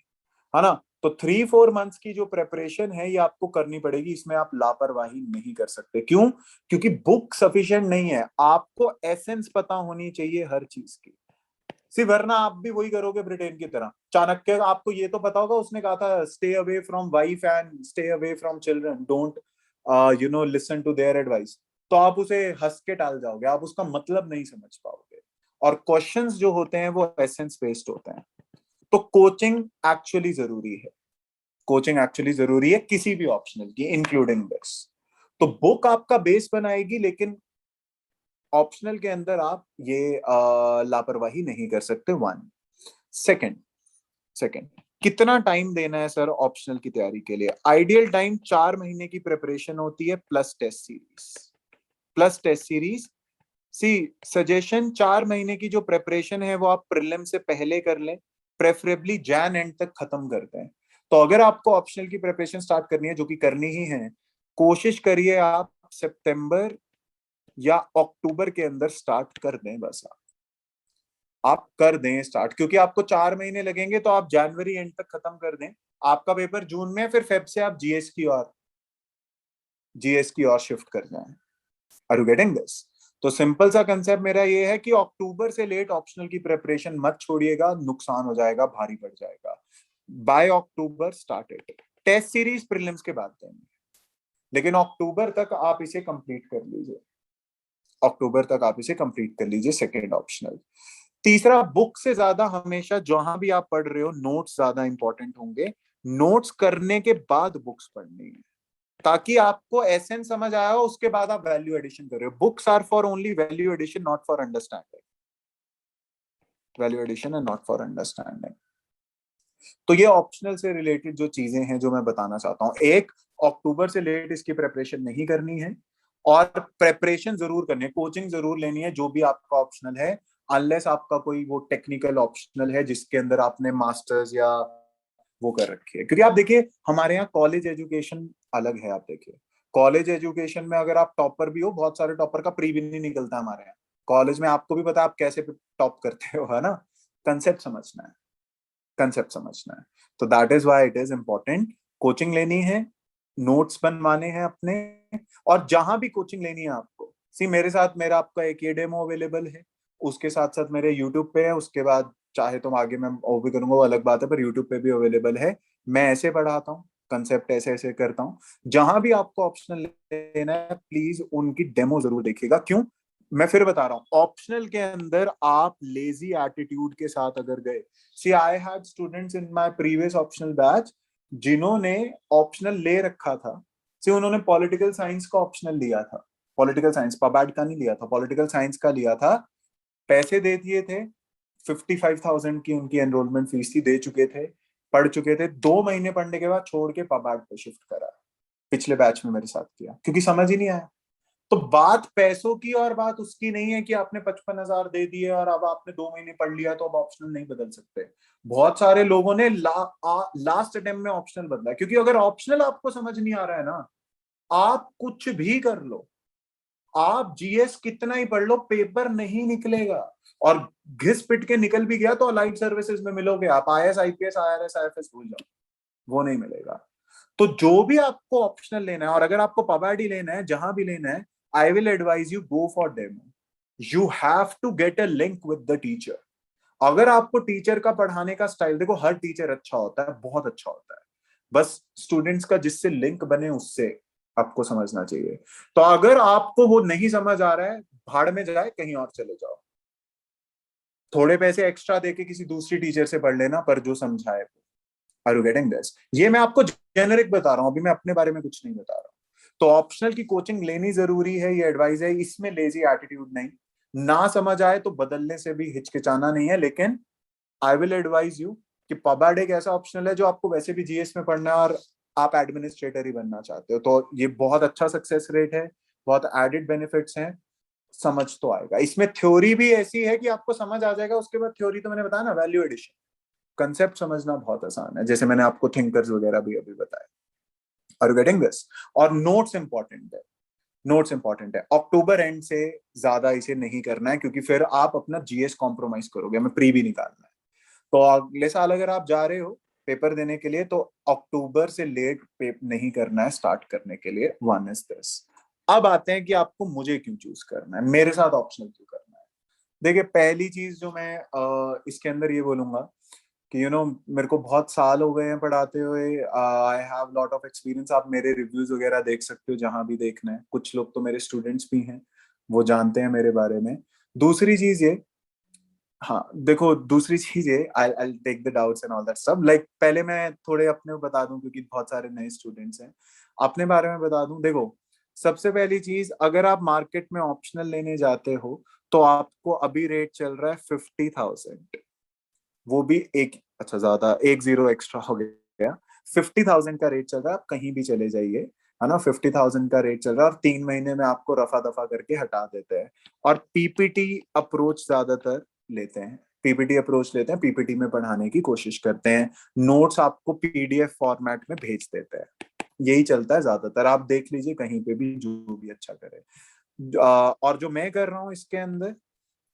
है ना। तो 3-4 मंथ्स की जो प्रेपरेशन है ये आपको करनी पड़ेगी, इसमें आप लापरवाही नहीं कर सकते। क्यों? क्योंकि बुक सफिशिएंट नहीं है, आपको एसेंस पता होनी चाहिए हर चीज की। सी वरना आप भी वही करोगे ब्रिटेन की तरह। चाणक्य, आपको ये तो पता होगा, उसने कहा था stay away from wife and stay away from children, don't listen to their advice. तो आप उसे हंस के टाल जाओगे, आप उसका मतलब नहीं समझ पाओगे। और क्वेश्चंस जो होते हैं वो एसेंस बेस्ड होते हैं। तो कोचिंग एक्चुअली जरूरी है, कोचिंग एक्चुअली जरूरी है किसी भी ऑप्शनल की, इंक्लूडिंग दिस। तो बुक आपका बेस बनाएगी, लेकिन ऑप्शनल के अंदर आप ये लापरवाही नहीं कर सकते। वन सेकेंड, सेकेंड, कितना टाइम देना है सर ऑप्शनल की तैयारी के लिए? आइडियल टाइम 4 महीने की प्रिपरेशन होती है, plus test series, plus test series. See suggestion, 4 महीने की जो प्रिपरेशन है वो आप प्रीलिम से पहले कर लें, प्रेफरेबली जैन एंड तक खत्म कर दें। तो अगर आपको ऑप्शनल की प्रिपरेशन स्टार्ट करनी है, जो कि करनी ही है, कोशिश करिए आप सितंबर या अक्टूबर के अंदर स्टार्ट कर दें, बस आप कर दें स्टार्ट, क्योंकि आपको 4 महीने लगेंगे, तो आप जनवरी एंड तक खत्म कर दें। आपका पेपर जून में, फिर फेब से आप जीएस की ओर शिफ्ट कर जाएं। Are you getting this? तो सिंपल सा कंसेप्ट मेरा ये है कि अक्टूबर से लेट ऑप्शनल की प्रिपरेशन मत छोड़िएगा, नुकसान हो जाएगा, भारी पड़ जाएगा। By October start it, test series prelims के बाद देंगे, लेकिन अक्टूबर तक आप इसे कंप्लीट कर लीजिए, अक्टूबर तक आप इसे कंप्लीट कर लीजिए, सेकेंड ऑप्शनल। तीसरा, बुक से ज्यादा हमेशा जहां भी आप पढ़ रहे हो नोट्स ज्यादा इंपॉर्टेंट होंगे। नोट्स करने के बाद बुक्स पढ़नी है, ताकि आपको एसेंस समझ आया हो, उसके बाद आप वैल्यू एडिशन कर रहे हो। Books are for only value addition, not for understanding, value addition and not for understanding. तो ये ऑप्शनल से रिलेटेड जो चीजें हैं जो मैं बताना चाहता हूं, एक, अक्टूबर से लेट इसकी प्रेपरेशन नहीं करनी है, और प्रेपरेशन जरूर करनी है, कोचिंग जरूर लेनी है जो भी आपका ऑप्शनल है, अनलेस आपका कोई वो टेक्निकल ऑप्शनल है जिसके अंदर आपने मास्टर्स या वो कर रखी है। क्योंकि आप देखिए, हमारे यहाँ कॉलेज एजुकेशन अलग है। आप देखिए, कॉलेज एजुकेशन में अगर आप टॉपर भी हो, बहुत सारे टॉपर का प्री भी नहीं निकलता हमारे यहाँ कॉलेज में। आपको भी पता है आप कैसे टॉप करते हो, है ना। कंसेप्ट समझना है, कंसेप्ट समझना है। तो that is why it is important. Coaching लेनी है, नोट्स बनवाने हैं अपने, और जहां भी कोचिंग लेनी है आपको, सी मेरे साथ मेरा आपका एक ये डेमो अवेलेबल है, उसके साथ साथ मेरे यूट्यूब पे है, उसके बाद चाहे तो आगे मैं वो भी करूंगा, वो अलग बात है, पर यूट्यूब पे भी अवेलेबल है। मैं ऐसे पढ़ाता हूँ, कंसेप्ट ऐसे ऐसे करता हूँ। जहां भी आपको ऑप्शनल लेना है, प्लीज उनकी डेमो जरूर देखिएगा। क्यों? मैं फिर बता रहा हूँ, ऑप्शनल के अंदर आप लेजी एटीट्यूड के साथ अगर गए, see I had students in my previous optional batch जिन्होंने ऑप्शनल ले रखा था, सी उन्होंने पॉलिटिकल साइंस का ऑप्शनल लिया था, पॉलिटिकल साइंस पबाड का नहीं लिया था, पॉलिटिकल साइंस का लिया था, पैसे दे दिए थे, 55,000 की उनकी एनरोलमेंट फीस थी, दे चुके थे, पढ़ चुके थे, 2 महीने पढ़ने के बाद छोड़ के पबाड पे शिफ्ट करा, पिछले बैच में मेरे साथ किया, क्योंकि समझ ही नहीं आया। तो बात पैसों की और बात उसकी नहीं है कि आपने 55,000 दे दिए और अब आपने 2 महीने पढ़ लिया तो अब ऑप्शनल नहीं बदल सकते। बहुत सारे लोगों ने लास्ट अटेम्प्ट में ऑप्शनल बदला, क्योंकि अगर ऑप्शनल आपको समझ नहीं आ रहा है ना, आप कुछ भी कर लो, आप जीएस कितना ही पढ़ लो, पेपर नहीं निकलेगा। और घिस पिट के निकल भी गया तो अलाइड सर्विसेज में मिलोगे आप, आईएएस आईपीएस आईआरएस आईएफएस भूल जाओ, वो नहीं मिलेगा। तो जो भी आपको ऑप्शनल लेना है, और अगर आपको पबाडी लेना है, जहां भी लेना है, I will advise you go for demo. You have to get a link with the teacher. अगर आपको टीचर का पढ़ाने का स्टाइल, देखो हर टीचर अच्छा होता है, बहुत अच्छा होता है, बस स्टूडेंट्स का जिससे लिंक बने उससे आपको समझना चाहिए। तो अगर आपको वो नहीं समझ आ रहा है, भाड़ में जाए, कहीं और चले जाओ, थोड़े पैसे एक्स्ट्रा देके किसी दूसरी टीचर से पढ़ लेना, पर जो समझाए। Are you getting this? ये मैं आपको जेनरिक बता रहा हूँ, अभी मैं अपने बारे में कुछ नहीं बता रहा हूँ। तो ऑप्शनल की कोचिंग लेनी जरूरी है, ये एडवाइस है, इसमें लेजी एटीट्यूड नहीं। ना समझ आए तो बदलने से भी हिचकिचाना नहीं है, लेकिन आई विल एडवाइज यू कि पबाड एक ऐसा ऑप्शनल है जो आपको वैसे भी जीएस में पढ़ना है और आप एडमिनिस्ट्रेटर ही बनना चाहते हो, तो ये बहुत अच्छा सक्सेस रेट है, बहुत एडेड बेनिफिट्स हैं, समझ तो आएगा। इसमें थ्योरी भी ऐसी है कि आपको समझ आ जाएगा, उसके बाद थ्योरी तो मैंने बताया ना, वैल्यू एडिशन, कंसेप्ट समझना बहुत आसान है, जैसे मैंने आपको थिंकर्स वगैरह भी अभी बताया। Are getting this? और नोट्स इंपॉर्टेंट है, नोट्स इंपॉर्टेंट है। अक्टूबर एंड से ज्यादा इसे नहीं करना है, क्योंकि फिर आप अपना जीएस कॉम्प्रोमाइज करोगे, हमें प्री भी निकालना है। तो अगले साल अगर आप जा रहे हो पेपर देने के लिए, तो अक्टूबर से लेट नहीं करना है स्टार्ट करने के लिए। One is this. अब आते हैं कि आपको मुझे क्यों चूज करना है, मेरे साथ ऑप्शनल क्यों करना है। देखिए, पहली चीज जो मैं इसके अंदर ये बोलूंगा कि मेरे को बहुत साल हो गए हैं पढ़ाते हुए, I have lot of experience. आप मेरे रिव्यूज वगैरह देख सकते हो जहां भी देखना है, कुछ लोग तो मेरे स्टूडेंट्स भी हैं, वो जानते हैं मेरे बारे में। दूसरी चीज ये, हाँ देखो, दूसरी चीज ये, I I take the doubts and all that stuff. Like पहले मैं थोड़े अपने बता दूं, क्योंकि बहुत सारे नए स्टूडेंट्स हैं, अपने बारे में बता दूं। देखो, सबसे पहली चीज, अगर आप मार्केट में ऑप्शनल लेने जाते हो, तो आपको अभी रेट चल रहा है 50,000, वो भी एक, अच्छा ज्यादा, एक जीरो एक्स्ट्रा हो गया, 50,000 का रेट चल रहा है। आप कहीं भी चले जाइए, है ना, 50,000 का रेट चल रहा है, और 3 महीने में आपको रफा दफा करके हटा देते हैं। और पीपीटी अप्रोच ज्यादातर लेते हैं, पीपीटी अप्रोच लेते हैं, पीपीटी में पढ़ाने की कोशिश करते हैं, नोट्स आपको पीडीएफ फॉर्मेट में भेज देते हैं। यही चलता है ज्यादातर, आप देख लीजिए कहीं पे भी, जो भी अच्छा करे। और जो मैं कर रहा हूँ इसके अंदर,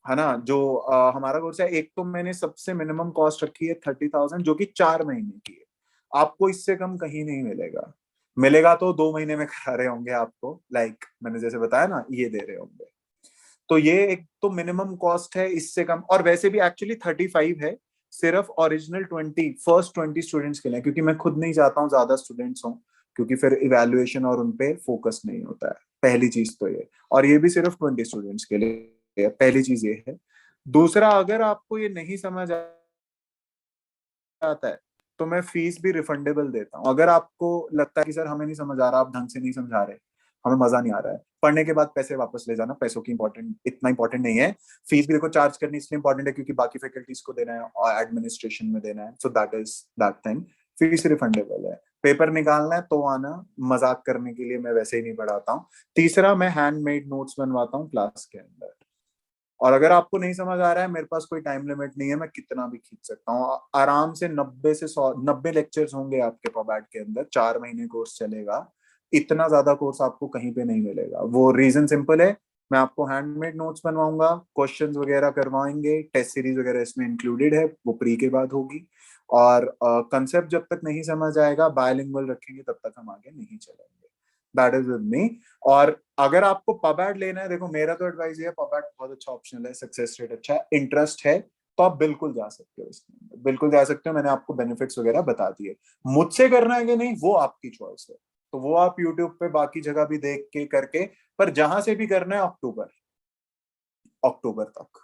है ना, जो हमारा कोर्स है, एक तो मैंने सबसे मिनिमम कॉस्ट रखी है 30,000, जो कि 4 महीने की है। आपको इससे कम कहीं नहीं मिलेगा। मिलेगा तो 2 महीने में करा रहे होंगे आपको, लाइक मैंने जैसे बताया ना, ये दे रहे होंगे। तो ये एक तो मिनिमम कॉस्ट है, इससे कम। और वैसे भी एक्चुअली 35 है, सिर्फ ओरिजिनल 20 स्टूडेंट्स के लिए, क्योंकि मैं खुद नहीं चाहता हूँ ज्यादा स्टूडेंट्स हों, क्योंकि फिर इवेल्युएशन और उनपे फोकस नहीं होता है। पहली चीज तो ये, और ये भी सिर्फ 20 स्टूडेंट्स के लिए, पहली चीज ये है। दूसरा, अगर आपको ये नहीं समझ आता है, तो मैं फीस भी रिफंडेबल देता हूँ। अगर आपको लगता है कि सर हमें नहीं समझ आ रहा, आप ढंग से नहीं समझा रहे, हमें मजा नहीं आ रहा है, पढ़ने के बाद पैसे वापस ले जाना, पैसों की इंपॉर्टेंट, इतना इंपॉर्टेंट नहीं है। फीस भी देखो चार्ज करनी इसलिए इंपॉर्टेंट है क्योंकि बाकी फैकल्टीज को देना है और एडमिनिस्ट्रेशन में देना है, so that is that thing. Fees refundable है। पेपर निकालना है तो आना, मजाक करने के लिए मैं वैसे ही नहीं पढ़ाता हूँ। तीसरा, मैं हैंडमेड नोट्स बनवाता हूँ क्लास के अंदर। और अगर आपको नहीं समझ आ रहा है, मेरे पास कोई टाइम लिमिट नहीं है, मैं कितना भी खींच सकता हूँ आराम से। 90 लेक्चर्स होंगे आपके पबैट के अंदर, 4 महीने कोर्स चलेगा। इतना ज्यादा कोर्स आपको कहीं पे नहीं मिलेगा। वो रीजन सिंपल है, मैं आपको हैंडमेड नोट्स बनवाऊंगा, क्वेश्चंस वगैरह करवाएंगे, टेस्ट सीरीज वगैरह इसमें इंक्लूडेड है, वो प्री के बाद होगी। और कंसेप्ट जब तक नहीं समझ आएगा, बायलिंगुअल रखेंगे, तब तक हम आगे नहीं चलेंगे। That is with me. और अगर आपको पबैट लेना है, देखो मेरा तो एडवाइस है, पबैट बहुत अच्छा ऑप्शनल है, सक्सेस रेट अच्छा है, इंटरेस्ट है, तो आप बिल्कुल जा सकते हो इसमें, बिल्कुल जा सकते हो। मैंने आपको बेनिफिट्स वगैरह बता दिए। मुझसे करना है कि नहीं, वो आपकी चॉइस है। तो वो आप यूट्यूब पे बाकी जगह भी देख के करके, पर जहां से भी करना है, अक्टूबर, अक्टूबर तक,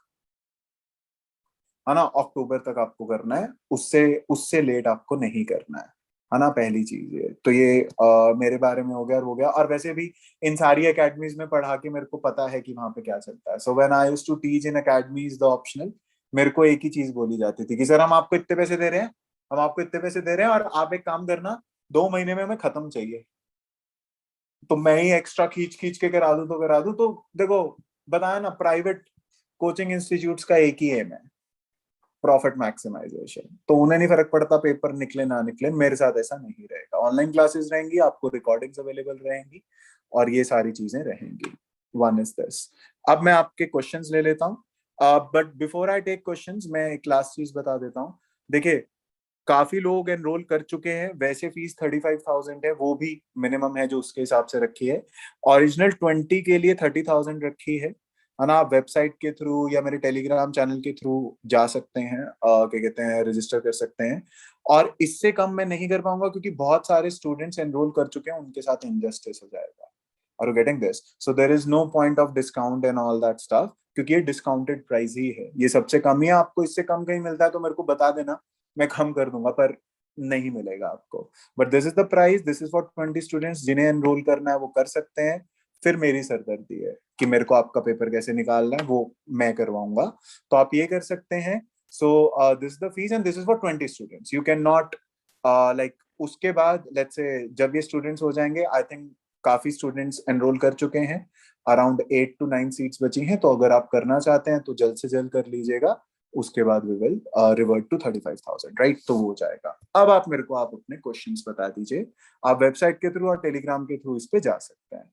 है ना, अक्टूबर तक आपको करना है, उससे उससे लेट आपको नहीं करना है ना। पहली चीज ये तो, ये मेरे बारे में हो गया, और हो गया। और वैसे भी इन सारी एकेडमीज में पढ़ा के मेरे को पता है कि वहां पे क्या चलता है। So when I used to teach in academies the optional, मेरे को एक ही चीज बोली जाती थी कि सर हम आपको इतने पैसे दे रहे हैं, हम आपको इतने पैसे दे रहे हैं, और आप एक काम करना, 2 महीने में हमें खत्म चाहिए। तो मैं ही एक्स्ट्रा खींच खींच के करा दूं तो करा दूं। तो देखो, बताया ना, प्राइवेट कोचिंग इंस्टीट्यूट्स का एक ही एम है, प्रॉफिट मैक्सिमाइजेशन। तो उन्हें नहीं फर्क पड़ता पेपर निकले ना निकले। मेरे साथ ऐसा नहीं रहेगा, ऑनलाइन क्लासेस रहेंगी, आपको रिकॉर्डिंग्स अवेलेबल रहेंगी, और ये सारी चीजें रहेंगी। One is this. अब मैं आपके क्वेश्चंस ले लेता हूँ। But before I take questions मैं एक लास्ट चीज बता देता हूँ। देखिए, काफी लोग एनरोल कर चुके हैं, वैसे फीस 35,000 है, वो भी मिनिमम है जो उसके हिसाब से रखी है। ओरिजिनल 20 के लिए 30,000 रखी है ना। आप वेबसाइट के थ्रू या मेरे टेलीग्राम चैनल के थ्रू जा सकते हैं, क्या कहते हैं, रजिस्टर कर सकते हैं। और इससे कम मैं नहीं कर पाऊंगा क्योंकि बहुत सारे स्टूडेंट्स एनरोल कर चुके हैं, उनके साथ इनजस्टिस हो जाएगा। Are you getting this? So there is no point of discount and all that stuff, क्योंकि ये डिस्काउंटेड प्राइस ही है, ये सबसे कम ही है। आपको इससे कम कहीं मिलता है तो मेरे को बता देना, मैं कम कर दूंगा, पर नहीं मिलेगा आपको। But this is the price, this is for 20 students. जिन्हें एनरोल करना है वो कर सकते हैं। फिर मेरी सरदर्दी है कि मेरे को आपका पेपर कैसे निकालना है, वो मैं करवाऊंगा। तो आप ये कर सकते हैं। So this is the fees and this is for 20 students. You can not like, उसके बाद लेट्स से जब ये स्टूडेंट्स हो जाएंगे, आई थिंक काफी स्टूडेंट्स एनरोल कर चुके हैं, अराउंड 8 to 9 सीट्स बची हैं। तो अगर आप करना चाहते हैं तो जल्द से जल्द कर लीजिएगा। उसके बाद we will revert to 35,000, right? तो वो हो जाएगा। अब आप मेरे को आप अपने क्वेश्चंस बता दीजिए। आप वेबसाइट के थ्रू और टेलीग्राम के थ्रू इस पे जा सकते हैं।